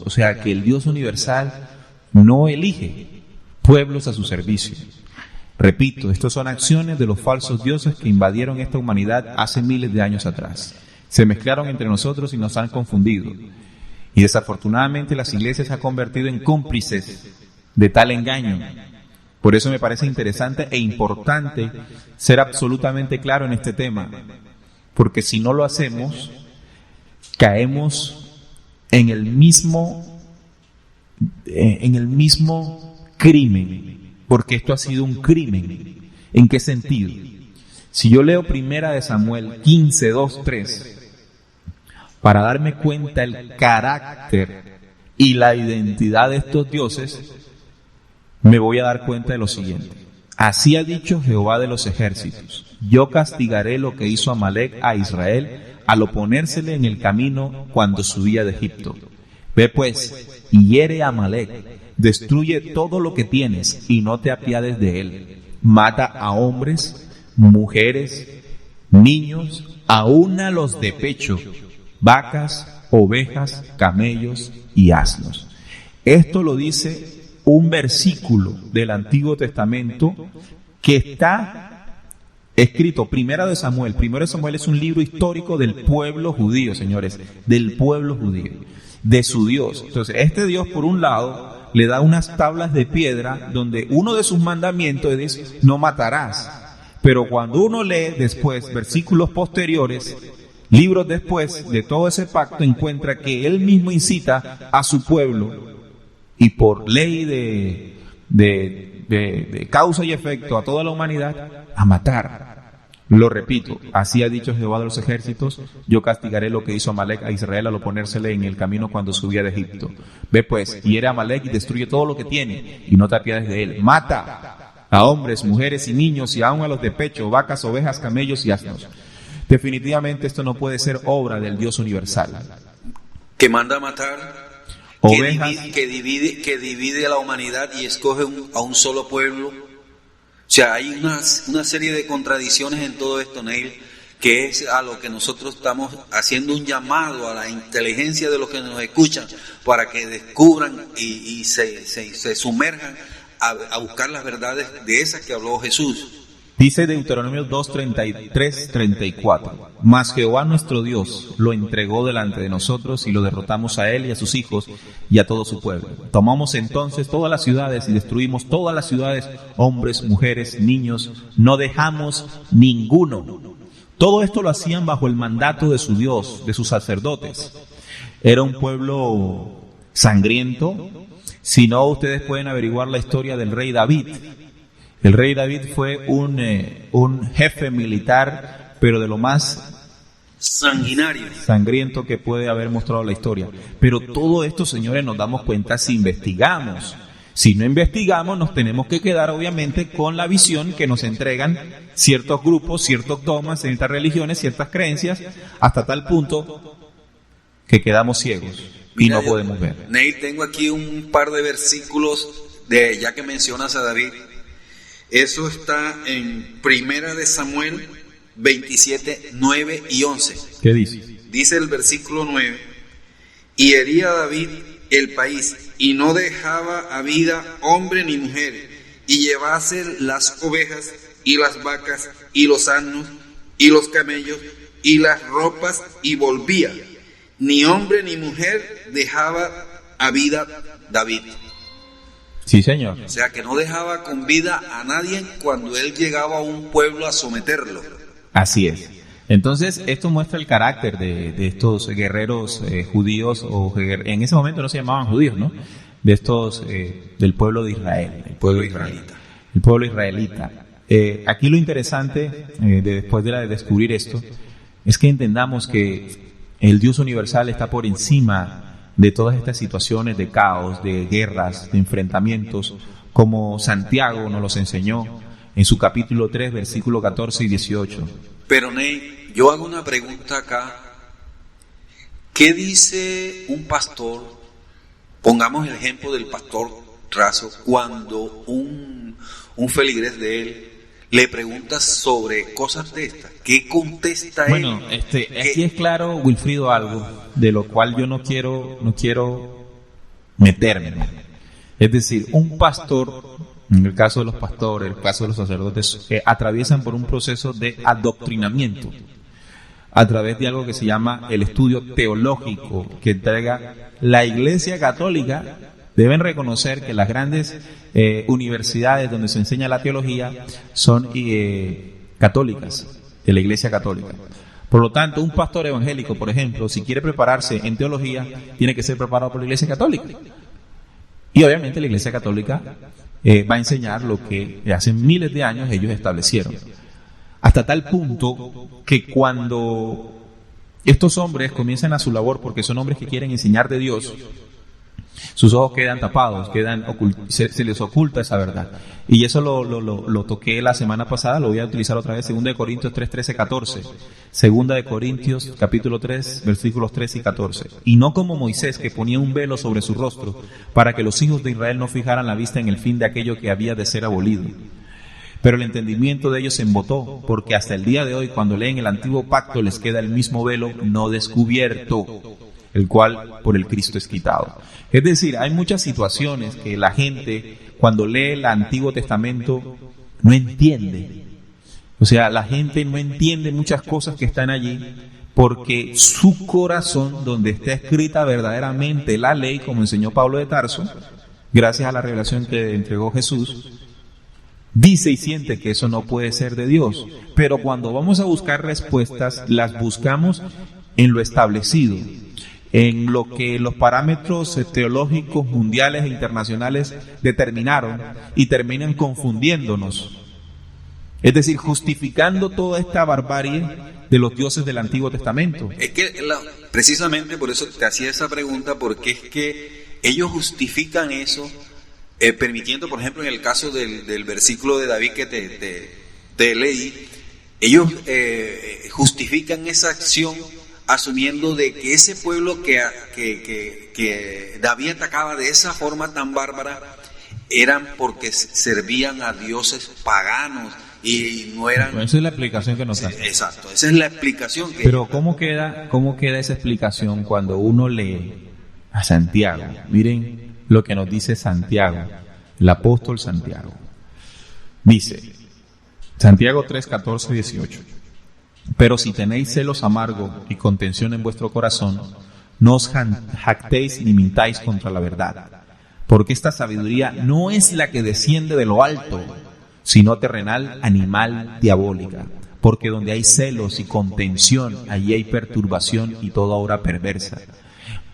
o sea que el Dios universal no elige pueblos a su servicio. Repito, estas son acciones de los falsos dioses que invadieron esta humanidad hace miles de años atrás. Se mezclaron entre nosotros y nos han confundido. Y desafortunadamente las iglesias se han convertido en cómplices de tal engaño. Por eso me parece interesante e importante ser absolutamente claro en este tema, porque si no lo hacemos, caemos en el mismo crimen, porque esto ha sido un crimen. ¿En qué sentido? Si yo leo 1 Samuel 15, 2, 3, para darme cuenta el carácter y la identidad de estos dioses, me voy a dar cuenta de lo siguiente. Así ha dicho Jehová de los ejércitos: yo castigaré lo que hizo Amalec a Israel al oponérsele en el camino cuando subía de Egipto. Ve pues, y hiere a Amalec, destruye todo lo que tienes y no te apiades de él. Mata a hombres, mujeres, niños, aun a los de pecho, vacas, ovejas, camellos y asnos. Esto lo dice un versículo del Antiguo Testamento que está escrito, Primero de Samuel. Primero de Samuel es un libro histórico del pueblo judío, señores, del pueblo judío, de su Dios. Entonces, este Dios, por un lado, le da unas tablas de piedra donde uno de sus mandamientos es: no matarás. Pero cuando uno lee después versículos posteriores, libros después de todo ese pacto, encuentra que él mismo incita a su pueblo, y por ley de causa y efecto a toda la humanidad, a matar. Lo repito, así ha dicho Jehová de los ejércitos: yo castigaré lo que hizo Amalec a Israel al oponérsele en el camino cuando subía de Egipto. Ve pues, hiere a Amalec y destruye todo lo que tiene, y no te apiades de él. Mata a hombres, mujeres y niños, y aun a los de pecho, vacas, ovejas, camellos y asnos. Definitivamente esto no puede ser obra del Dios universal. Que manda a matar, ovejas, que divide a la humanidad y escoge a un solo pueblo. O sea, hay una serie de contradicciones en todo esto, Neil, que es a lo que nosotros estamos haciendo un llamado a la inteligencia de los que nos escuchan, para que descubran y se sumerjan a buscar las verdades de esas que habló Jesús. Dice Deuteronomio 2, 33, 34: Mas Jehová nuestro Dios lo entregó delante de nosotros, y lo derrotamos a él y a sus hijos y a todo su pueblo. Tomamos entonces todas las ciudades y destruimos todas las ciudades, hombres, mujeres, niños, no dejamos ninguno. Todo esto lo hacían bajo el mandato de su Dios, de sus sacerdotes. Era un pueblo sangriento. Si no, ustedes pueden averiguar la historia del rey David. El rey David fue un jefe militar, pero de lo más sangriento que puede haber mostrado la historia. Pero todo esto, señores, nos damos cuenta si investigamos. Si no investigamos, nos tenemos que quedar obviamente con la visión que nos entregan ciertos grupos, ciertos dogmas, ciertas religiones, ciertas creencias, hasta tal punto que quedamos ciegos y no podemos ver. Neil, tengo aquí un par de versículos ya que mencionas a David. Eso está en 1 Samuel 27, 9 y 11. ¿Qué dice? Dice el versículo 9: y hería David el país, y no dejaba a vida hombre ni mujer, y llevase las ovejas y las vacas y los asnos y los camellos y las ropas, y volvía. Ni hombre ni mujer dejaba a vida David. Sí, señor. O sea, que no dejaba con vida a nadie cuando él llegaba a un pueblo a someterlo. Así es. Entonces, esto muestra el carácter de estos guerreros judíos, en ese momento no se llamaban judíos, ¿no? De estos, del pueblo de Israel. El pueblo israelita. El pueblo israelita. Aquí lo interesante, después de descubrir esto, es que entendamos que el Dios universal está por encima de todas estas situaciones de caos, de guerras, de enfrentamientos, como Santiago nos los enseñó en su capítulo 3, versículo 14 y 18. Pero Ney, yo hago una pregunta acá. ¿Qué dice un pastor? Pongamos el ejemplo del pastor Razo, cuando un feligrés de él le pregunta sobre cosas de estas. ¿Qué contesta él? Bueno, aquí es claro, Wilfrido, algo de lo cual yo no quiero meterme. Es decir, un pastor, en el caso de los pastores, en el caso de los sacerdotes, atraviesan por un proceso de adoctrinamiento a través de algo que se llama el estudio teológico que entrega la Iglesia Católica deben reconocer que las grandes universidades donde se enseña la teología son católicas, de la Iglesia Católica. Por lo tanto, un pastor evangélico, por ejemplo, si quiere prepararse en teología, tiene que ser preparado por la Iglesia Católica. Y obviamente la Iglesia Católica va a enseñar lo que hace miles de años ellos establecieron. Hasta tal punto que cuando estos hombres comienzan a su labor, porque son hombres que quieren enseñar de Dios, sus ojos quedan tapados, se les oculta esa verdad. Y eso lo toqué la semana pasada, lo voy a utilizar otra vez, 2 Corintios 3, 13, 14. 2 Corintios capítulo 3, versículos 13 y 14. Y no como Moisés, que ponía un velo sobre su rostro, para que los hijos de Israel no fijaran la vista en el fin de aquello que había de ser abolido. Pero el entendimiento de ellos se embotó, porque hasta el día de hoy, cuando leen el antiguo pacto, les queda el mismo velo no descubierto, el cual por el Cristo es quitado. Es decir, hay muchas situaciones que la gente, cuando lee el Antiguo Testamento, no entiende. O sea, la gente no entiende muchas cosas que están allí, porque su corazón, donde está escrita verdaderamente la ley, como enseñó Pablo de Tarso, gracias a la revelación que entregó Jesús, dice y siente que eso no puede ser de Dios. Pero cuando vamos a buscar respuestas, las buscamos en lo establecido, en lo que los parámetros teológicos mundiales e internacionales determinaron, y terminan confundiéndonos. Es decir, justificando toda esta barbarie de los dioses del Antiguo Testamento. Es que precisamente por eso te hacía esa pregunta, porque es que ellos justifican eso, permitiendo, por ejemplo, en el caso del versículo de David que te leí, ellos justifican esa acción asumiendo de que ese pueblo que David atacaba de esa forma tan bárbara eran porque servían a dioses paganos y no eran... Bueno, esa es la explicación que nos da. Exacto, esa es la explicación que... Pero ¿cómo queda esa explicación cuando uno lee a Santiago? Miren lo que nos dice Santiago, el apóstol Santiago. Dice, Santiago 3, 14, 18. Pero si tenéis celos amargos y contención en vuestro corazón, no os jactéis ni mintáis contra la verdad, porque esta sabiduría no es la que desciende de lo alto, sino terrenal, animal, diabólica. Porque donde hay celos y contención, allí hay perturbación y toda obra perversa.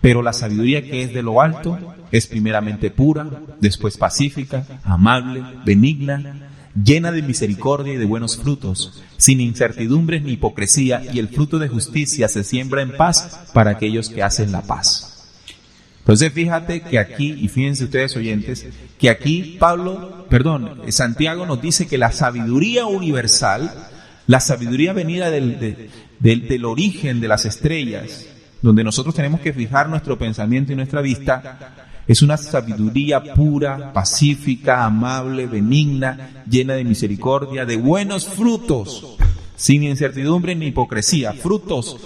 Pero la sabiduría que es de lo alto es primeramente pura, después pacífica, amable, benigna, llena de misericordia y de buenos frutos, sin incertidumbres ni hipocresía, y el fruto de justicia se siembra en paz para aquellos que hacen la paz. Entonces fíjate que aquí, y fíjense ustedes oyentes, que aquí Santiago nos dice que la sabiduría universal, la sabiduría venida del origen de las estrellas, donde nosotros tenemos que fijar nuestro pensamiento y nuestra vista, es una sabiduría pura, pacífica, amable, benigna, llena de misericordia, de buenos frutos, sin incertidumbre ni hipocresía, frutos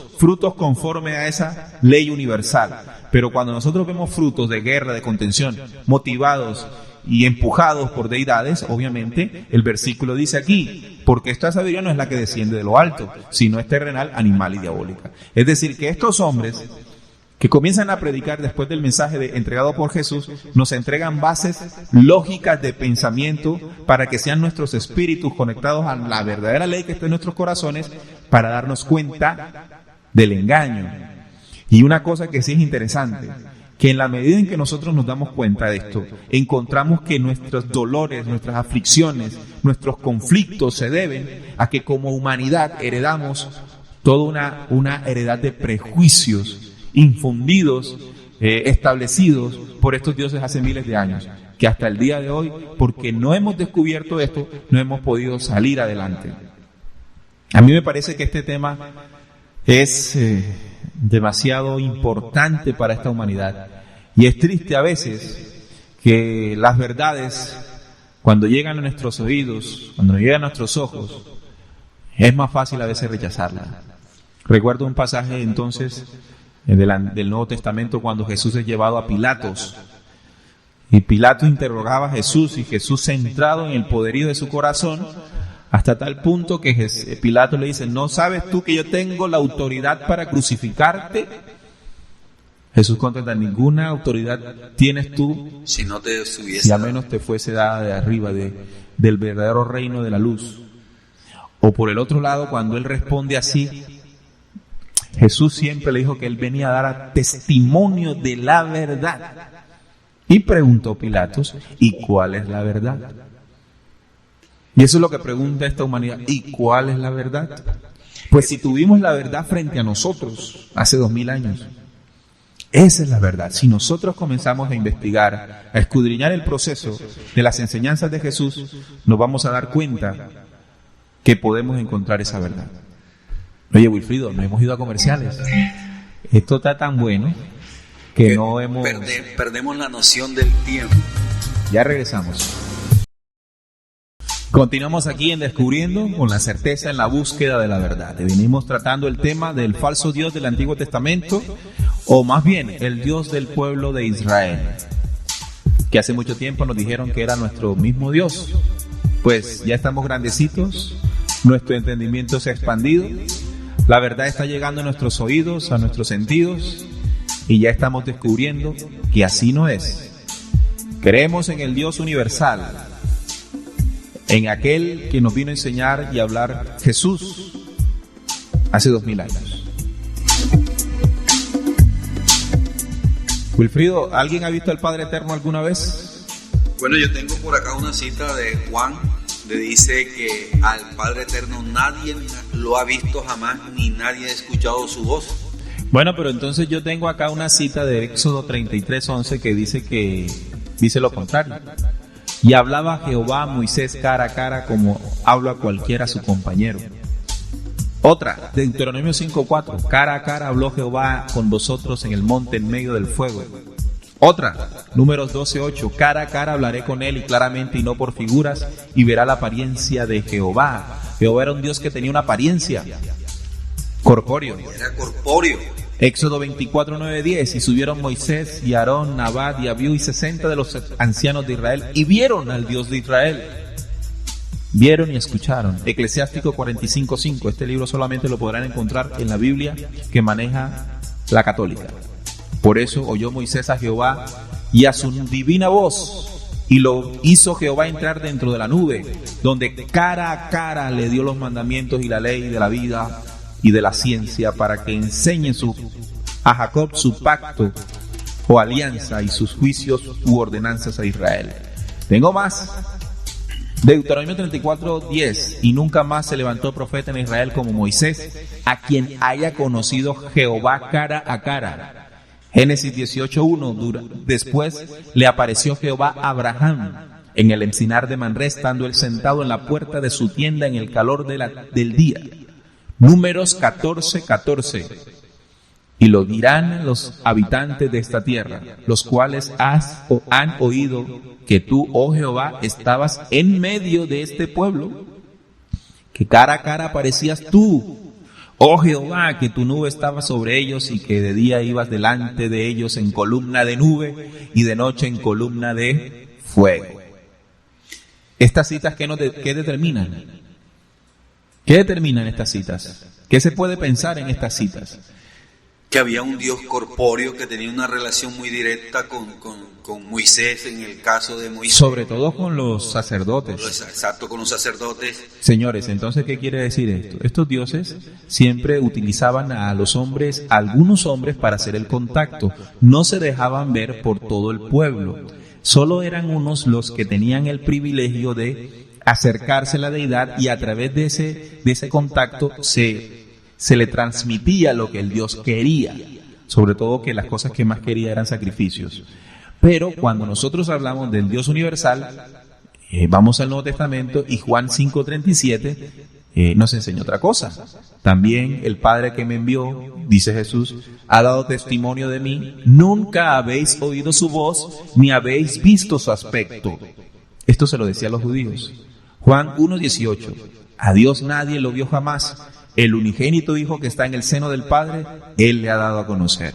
conforme a esa ley universal. Pero cuando nosotros vemos frutos de guerra, de contención, motivados y empujados por deidades, obviamente el versículo dice aquí, porque esta sabiduría no es la que desciende de lo alto, sino es terrenal, animal y diabólica. Es decir, que estos hombres que comienzan a predicar después del mensaje entregado por Jesús, nos entregan bases lógicas de pensamiento para que sean nuestros espíritus conectados a la verdadera ley que está en nuestros corazones, para darnos cuenta del engaño. Y una cosa que sí es interesante, que en la medida en que nosotros nos damos cuenta de esto, encontramos que nuestros dolores, nuestras aflicciones, nuestros conflictos se deben a que como humanidad heredamos toda una heredad de prejuicios infundidos, establecidos por estos dioses hace miles de años, que hasta el día de hoy, porque no hemos descubierto esto, no hemos podido salir adelante. A mí me parece que este tema es demasiado importante para esta humanidad, y es triste a veces que las verdades, cuando llegan a nuestros oídos, cuando llegan a nuestros ojos, es más fácil a veces rechazarlas. Recuerdo un pasaje entonces del Nuevo Testamento cuando Jesús es llevado a Pilatos, y Pilato interrogaba a Jesús, y Jesús, centrado en el poderío de su corazón, hasta tal punto que Pilato le dice: ¿no sabes tú que yo tengo la autoridad para crucificarte? Jesús contesta: ninguna autoridad tienes tú Si no te subiese. si a menos te fuese dada de arriba del verdadero reino de la luz. O por el otro lado, cuando él responde así, Jesús siempre le dijo que él venía a dar testimonio de la verdad. Y preguntó Pilatos: ¿y cuál es la verdad? Y eso es lo que pregunta esta humanidad: ¿y cuál es la verdad? Pues si tuvimos la verdad frente a nosotros hace 2000 años, esa es la verdad. Si nosotros comenzamos a investigar, a escudriñar el proceso de las enseñanzas de Jesús, nos vamos a dar cuenta que podemos encontrar esa verdad. Oye, Wilfrido, no hemos ido a comerciales. Esto está tan bueno que no hemos... Perdemos la noción del tiempo. Ya regresamos. Continuamos aquí en Descubriendo, con la certeza en la búsqueda de la verdad. Venimos tratando el tema del falso Dios del Antiguo Testamento, o más bien el Dios del pueblo de Israel, que hace mucho tiempo nos dijeron que era nuestro mismo Dios. Pues ya estamos grandecitos, nuestro entendimiento se ha expandido, la verdad está llegando a nuestros oídos, a nuestros sentidos, y ya estamos descubriendo que así no es. Creemos en el Dios universal, en aquel que nos vino a enseñar y a hablar Jesús hace 2000 años. Wilfrido, ¿alguien ha visto al Padre Eterno alguna vez? Bueno, yo tengo por acá una cita de Juan, le dice que al Padre Eterno nadie lo ha visto jamás, ni nadie ha escuchado su voz. Bueno, pero entonces yo tengo acá una cita de Éxodo 33:11 que dice lo contrario. Y hablaba Jehová a Moisés cara a cara como habla cualquiera a su compañero. Otra, Deuteronomio 5:4, cara a cara habló Jehová con vosotros en el monte en medio del fuego. Otra, Números 12:8, cara a cara hablaré con él y claramente y no por figuras, y verá la apariencia de Jehová. Jehová era un Dios que tenía una apariencia corpóreo. Era corpóreo. Éxodo 24:9-10, y subieron Moisés y Aarón, Nadab y Abiú y 60 de los ancianos de Israel, y vieron al Dios de Israel. Vieron y escucharon. Eclesiástico 45:5, este libro solamente lo podrán encontrar en la Biblia que maneja la católica. Por eso oyó Moisés a Jehová y a su divina voz, y lo hizo Jehová entrar dentro de la nube, donde cara a cara le dio los mandamientos y la ley de la vida y de la ciencia, para que enseñe a Jacob su pacto o alianza y sus juicios u ordenanzas a Israel. Tengo más. Deuteronomio 34:10, y nunca más se levantó profeta en Israel como Moisés, a quien haya conocido Jehová cara a cara. Génesis 18:1, después le apareció Jehová a Abraham en el encinar de Manré, estando él sentado en la puerta de su tienda en el calor del día. Números 14:14, y lo dirán los habitantes de esta tierra, los cuales han oído que tú, oh Jehová, estabas en medio de este pueblo, que cara a cara aparecías tú, oh Jehová, que tu nube estaba sobre ellos y que de día ibas delante de ellos en columna de nube y de noche en columna de fuego. Estas citas, ¿qué determinan? ¿Qué determinan estas citas? ¿Qué se puede pensar en estas citas? Que había un Dios corpóreo que tenía una relación muy directa con Moisés, en el caso de Moisés. Sobre todo con los sacerdotes. Exacto, con los sacerdotes. Señores, entonces, ¿qué quiere decir esto? Estos dioses siempre utilizaban a los hombres, a algunos hombres, para hacer el contacto. No se dejaban ver por todo el pueblo. Solo eran unos los que tenían el privilegio de acercarse a la deidad, y a través de ese contacto se le transmitía lo que el Dios quería, sobre todo que las cosas que más quería eran sacrificios. Pero cuando nosotros hablamos del Dios universal, vamos al Nuevo Testamento, y Juan 5:37 nos enseña otra cosa. También el Padre que me envió, dice Jesús, ha dado testimonio de mí. Nunca habéis oído su voz, ni habéis visto su aspecto. Esto se lo decía a los judíos. Juan 1:18, a Dios nadie lo vio jamás. El unigénito Hijo que está en el seno del Padre, Él le ha dado a conocer.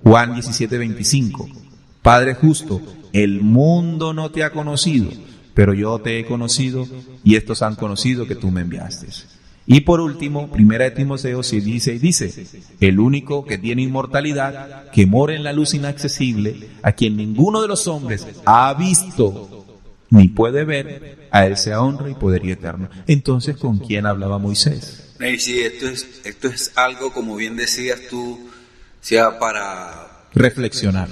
Juan 17:25, Padre justo, el mundo no te ha conocido, pero yo te he conocido, y estos han conocido que tú me enviaste. Y por último, 1 Timoteo 6:16 dice: el único que tiene inmortalidad, que mora en la luz inaccesible, a quien ninguno de los hombres ha visto ni puede ver, a él sea honra y poder eterno. Entonces, ¿con quién hablaba Moisés? Sí, esto es algo, como bien decías tú, sea para reflexionar.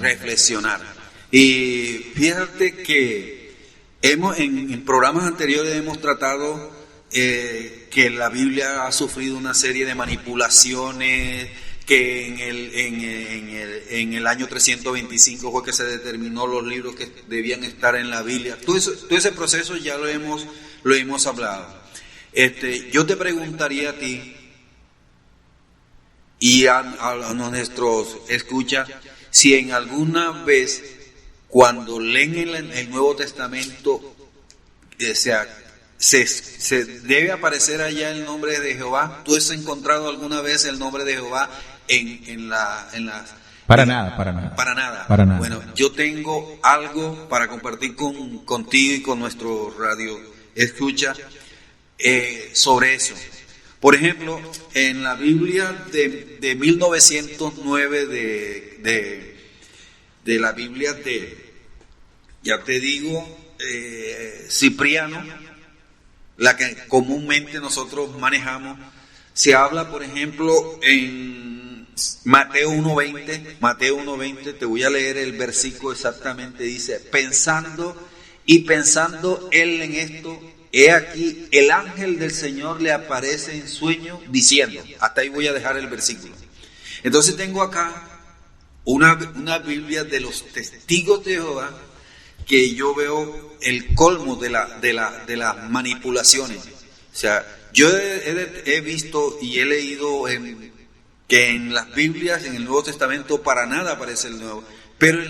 Y fíjate que en programas anteriores hemos tratado que la Biblia ha sufrido una serie de manipulaciones, que en el año 325 fue que se determinó los libros que debían estar en la Biblia. Todo ese proceso ya lo hemos hablado. Yo te preguntaría a ti y a nuestros escuchas, si en alguna vez cuando leen el Nuevo Testamento se debe aparecer allá el nombre de Jehová. ¿Tú has encontrado alguna vez el nombre de Jehová en las... Para nada. Bueno, yo tengo algo para compartir contigo y con nuestro radio escucha sobre eso. Por ejemplo, en la Biblia de 1909 de la Biblia ya te digo, Cipriano, la que comúnmente nosotros manejamos, se habla, por ejemplo, en Mateo 1:20, te voy a leer el versículo exactamente, dice: pensando él en esto, he aquí, el ángel del Señor le aparece en sueño diciendo. Hasta ahí voy a dejar el versículo. Entonces tengo acá una Biblia de los testigos de Jehová, que yo veo el colmo de las manipulaciones. O sea, yo he visto y he leído que en las Biblias, en el Nuevo Testamento, para nada aparece el Nuevo, pero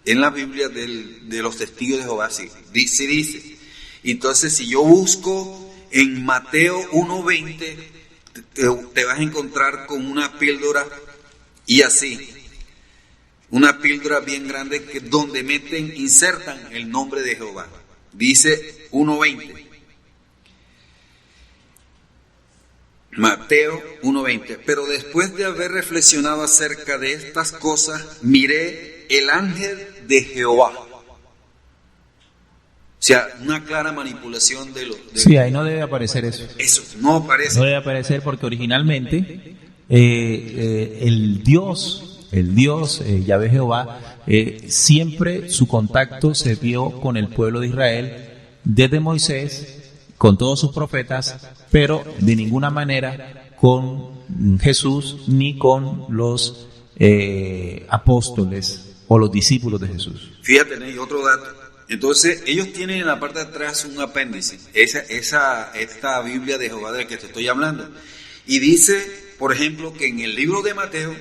en la Biblia de los testigos de Jehová sí dice. Entonces, si yo busco en Mateo 1:20, te vas a encontrar con una píldora y así. Una píldora bien grande donde insertan el nombre de Jehová. Dice 1:20. Mateo 1:20. Pero después de haber reflexionado acerca de estas cosas, miré el ángel de Jehová. O sea, una clara manipulación de Sí, ahí no debe aparecer eso. Eso no aparece. No debe aparecer porque originalmente el Dios Yahvé Jehová, siempre su contacto se vio con el pueblo de Israel desde Moisés, con todos sus profetas, pero de ninguna manera con Jesús ni con los apóstoles o los discípulos de Jesús. Fíjate, hay otro dato. Entonces, ellos tienen en la parte de atrás un apéndice, esta Biblia de Jehová de la que te estoy hablando. Y dice, por ejemplo, que en el libro de Mateo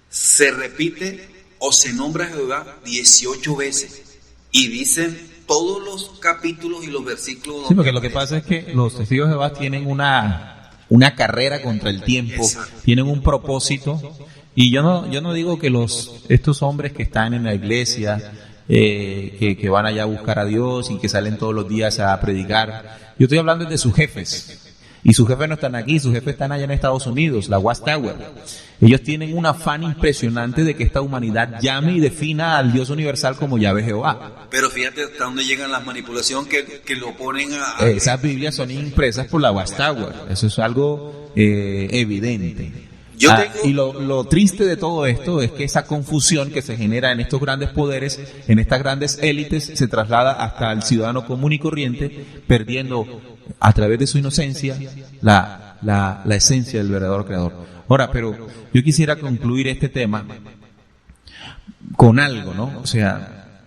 se repite o se nombra a Jehová 18 veces. Y dicen todos los capítulos y los versículos. Sí, porque lo que pasa es que los testigos de Jehová tienen una carrera contra el tiempo. Exacto. Tienen un propósito. Y yo no digo que estos hombres que están en la iglesia, que van allá a buscar a Dios y que salen todos los días a predicar. Yo estoy hablando de sus jefes. Y sus jefes no están aquí, sus jefes están allá en Estados Unidos, la Watchtower. Ellos tienen un afán impresionante de que esta humanidad llame y defina al Dios universal como Yahvé Jehová. Pero fíjate hasta dónde llegan las manipulaciones que lo ponen a... Esas Biblias son impresas por la Watchtower. Eso es algo evidente. Y lo triste de todo esto es que esa confusión que se genera en estos grandes poderes, en estas grandes élites, se traslada hasta el ciudadano común y corriente, perdiendo a través de su inocencia la esencia del verdadero creador. Ahora, pero yo quisiera concluir este tema con algo, ¿no? O sea,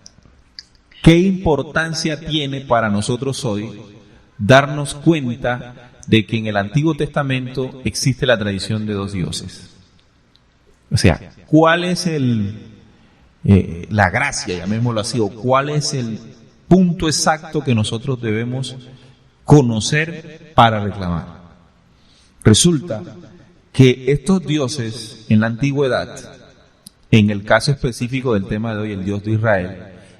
¿qué importancia tiene para nosotros hoy darnos cuenta de que en el Antiguo Testamento existe la tradición de dos dioses? O sea, ¿cuál es la gracia, llamémoslo así, o cuál es el punto exacto que nosotros debemos conocer para reclamar? Resulta que estos dioses en la antigüedad, en el caso específico del tema de hoy, el Dios de Israel,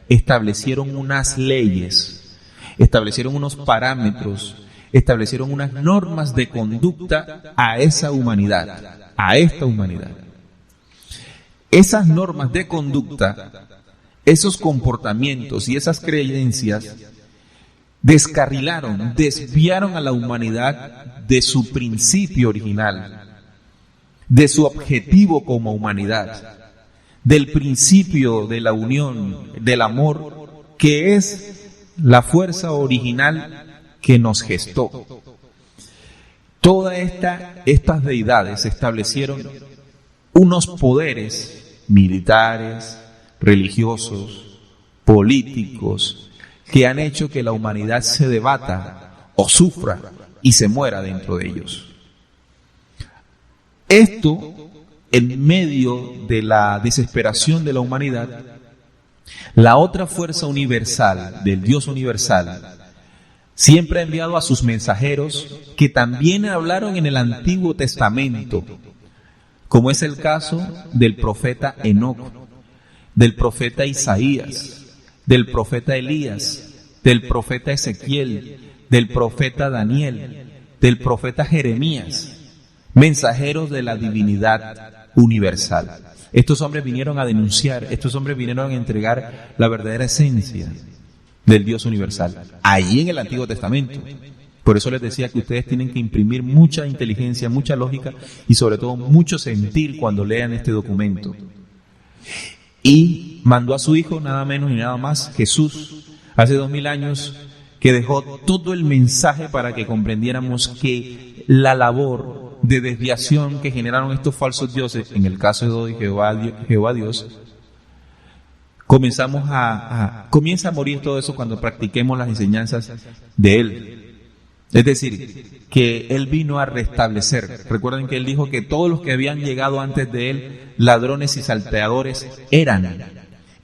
establecieron unas leyes, establecieron unos parámetros, establecieron unas normas de conducta a esa humanidad, a esta humanidad. Esas normas de conducta, esos comportamientos y esas creencias descarrilaron, desviaron a la humanidad de su principio original, de su objetivo como humanidad, del principio de la unión, del amor, que es la fuerza original que nos gestó. Todas estas deidades establecieron unos poderes militares, religiosos, políticos, que han hecho que la humanidad se debata o sufra y se muera dentro de ellos. Esto, en medio de la desesperación de la humanidad, la otra fuerza universal, del Dios universal, siempre ha enviado a sus mensajeros que también hablaron en el Antiguo Testamento, como es el caso del profeta Enoc, del profeta Isaías, del profeta Elías, del profeta Ezequiel, del profeta Daniel, del profeta Jeremías, mensajeros de la divinidad universal. Estos hombres vinieron a denunciar, estos hombres vinieron a entregar la verdadera esencia del Dios universal, allí en el Antiguo Testamento. Por eso les decía que ustedes tienen que imprimir mucha inteligencia, mucha lógica y sobre todo mucho sentir cuando lean este documento. Y mandó a su Hijo, nada menos ni nada más, Jesús, hace 2000 años, que dejó todo el mensaje para que comprendiéramos que la labor de desviación que generaron estos falsos dioses, en el caso de Jehová Dios, comienza a morir todo eso cuando practiquemos las enseñanzas de Él. Es decir, que Él vino a restablecer. Recuerden que Él dijo que todos los que habían llegado antes de Él, ladrones y salteadores, eran,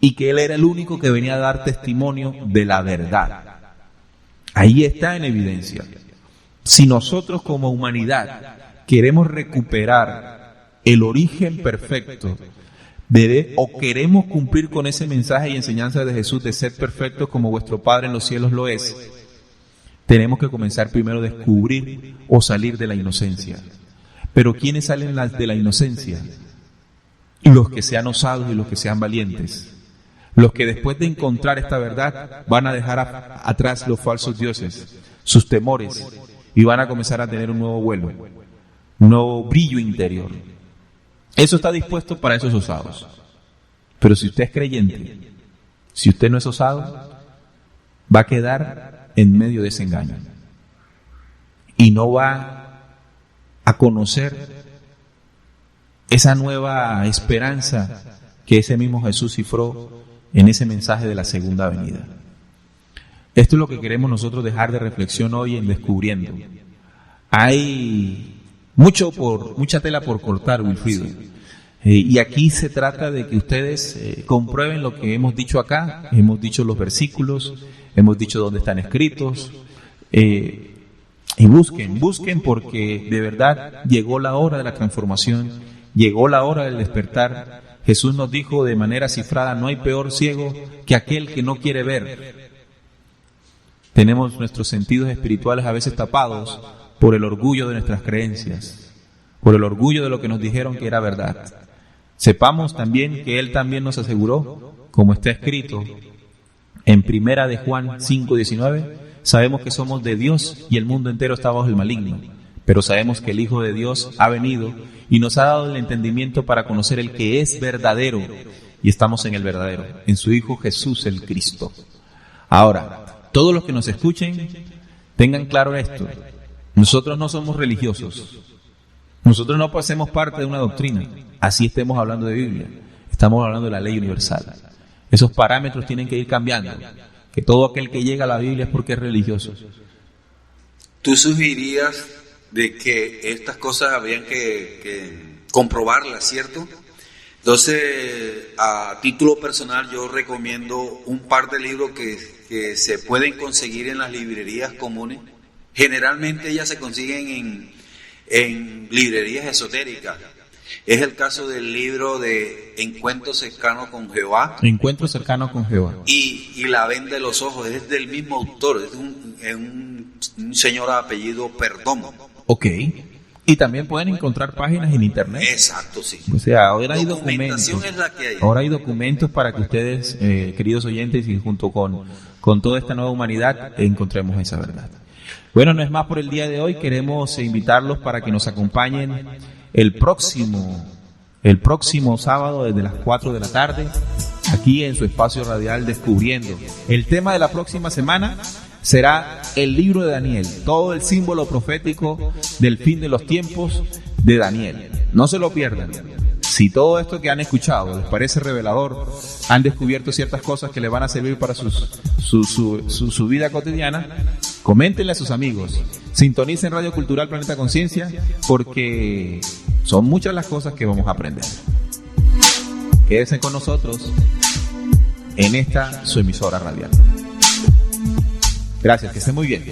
y que Él era el único que venía a dar testimonio de la verdad. Ahí está en evidencia. Si nosotros como humanidad queremos recuperar el origen perfecto o queremos cumplir con ese mensaje y enseñanza de Jesús de ser perfectos como vuestro Padre en los cielos lo es, tenemos que comenzar primero a descubrir o salir de la inocencia. Pero ¿quiénes salen de la inocencia? Los que sean osados y los que sean valientes. Los que después de encontrar esta verdad van a dejar atrás los falsos dioses, sus temores, y van a comenzar a tener un nuevo vuelo, un nuevo brillo interior. Eso está dispuesto para esos osados. Pero si usted es creyente, si usted no es osado, va a quedar en medio de ese engaño y no va a conocer esa nueva esperanza que ese mismo Jesús cifró en ese mensaje de la segunda venida. Esto es lo que queremos nosotros dejar de reflexión hoy en Descubriendo. Hay mucha tela por cortar, Wilfrido, y aquí se trata de que ustedes comprueben lo que hemos dicho acá. Hemos dicho los versículos, hemos dicho dónde están escritos, y busquen porque de verdad llegó la hora de la transformación, llegó la hora del despertar. Jesús nos dijo de manera cifrada: no hay peor ciego que aquel que no quiere ver. Tenemos nuestros sentidos espirituales a veces tapados por el orgullo de nuestras creencias, por el orgullo de lo que nos dijeron que era verdad. Sepamos también que Él también nos aseguró, como está escrito en 1 de Juan 5:19, sabemos que somos de Dios y el mundo entero está bajo el maligno, pero sabemos que el Hijo de Dios ha venido y nos ha dado el entendimiento para conocer el que es verdadero, y estamos en el verdadero, en su Hijo Jesús el Cristo. Ahora, todos los que nos escuchen, tengan claro esto: nosotros no somos religiosos, nosotros no hacemos parte de una doctrina, así estemos hablando de Biblia, estamos hablando de la ley universal. Esos parámetros tienen que ir cambiando, que todo aquel que llega a la Biblia es porque es religioso. ¿Tú sugerirías de que estas cosas habrían que comprobarlas, cierto? Entonces, a título personal, yo recomiendo un par de libros que se pueden conseguir en las librerías comunes. Generalmente ellas se consiguen en librerías esotéricas. Es el caso del libro de Encuentro cercano con Jehová. Encuentro cercano con Jehová. Y La venda de los ojos, es del mismo autor, es un un señor de apellido Perdomo. Ok. Y también pueden encontrar páginas en internet. Exacto, sí. O sea, ahora hay Documentación documentos. es la que hay. Ahora hay documentos para que ustedes, queridos oyentes, y junto con toda esta nueva humanidad, encontremos esa verdad. Bueno, no es más por el día de hoy. Queremos invitarlos para que nos acompañen el próximo sábado desde las 4 de la tarde, aquí en su espacio radial Descubriendo. El tema de la próxima semana será el libro de Daniel, todo el símbolo profético del fin de los tiempos de Daniel. No se lo pierdan. Si todo esto que han escuchado les parece revelador, han descubierto ciertas cosas que les van a servir para su vida cotidiana, coméntenle a sus amigos, sintonicen Radio Cultural Planeta Conciencia, porque son muchas las cosas que vamos a aprender. Quédense con nosotros en esta su emisora radial. Gracias, que estén muy bien.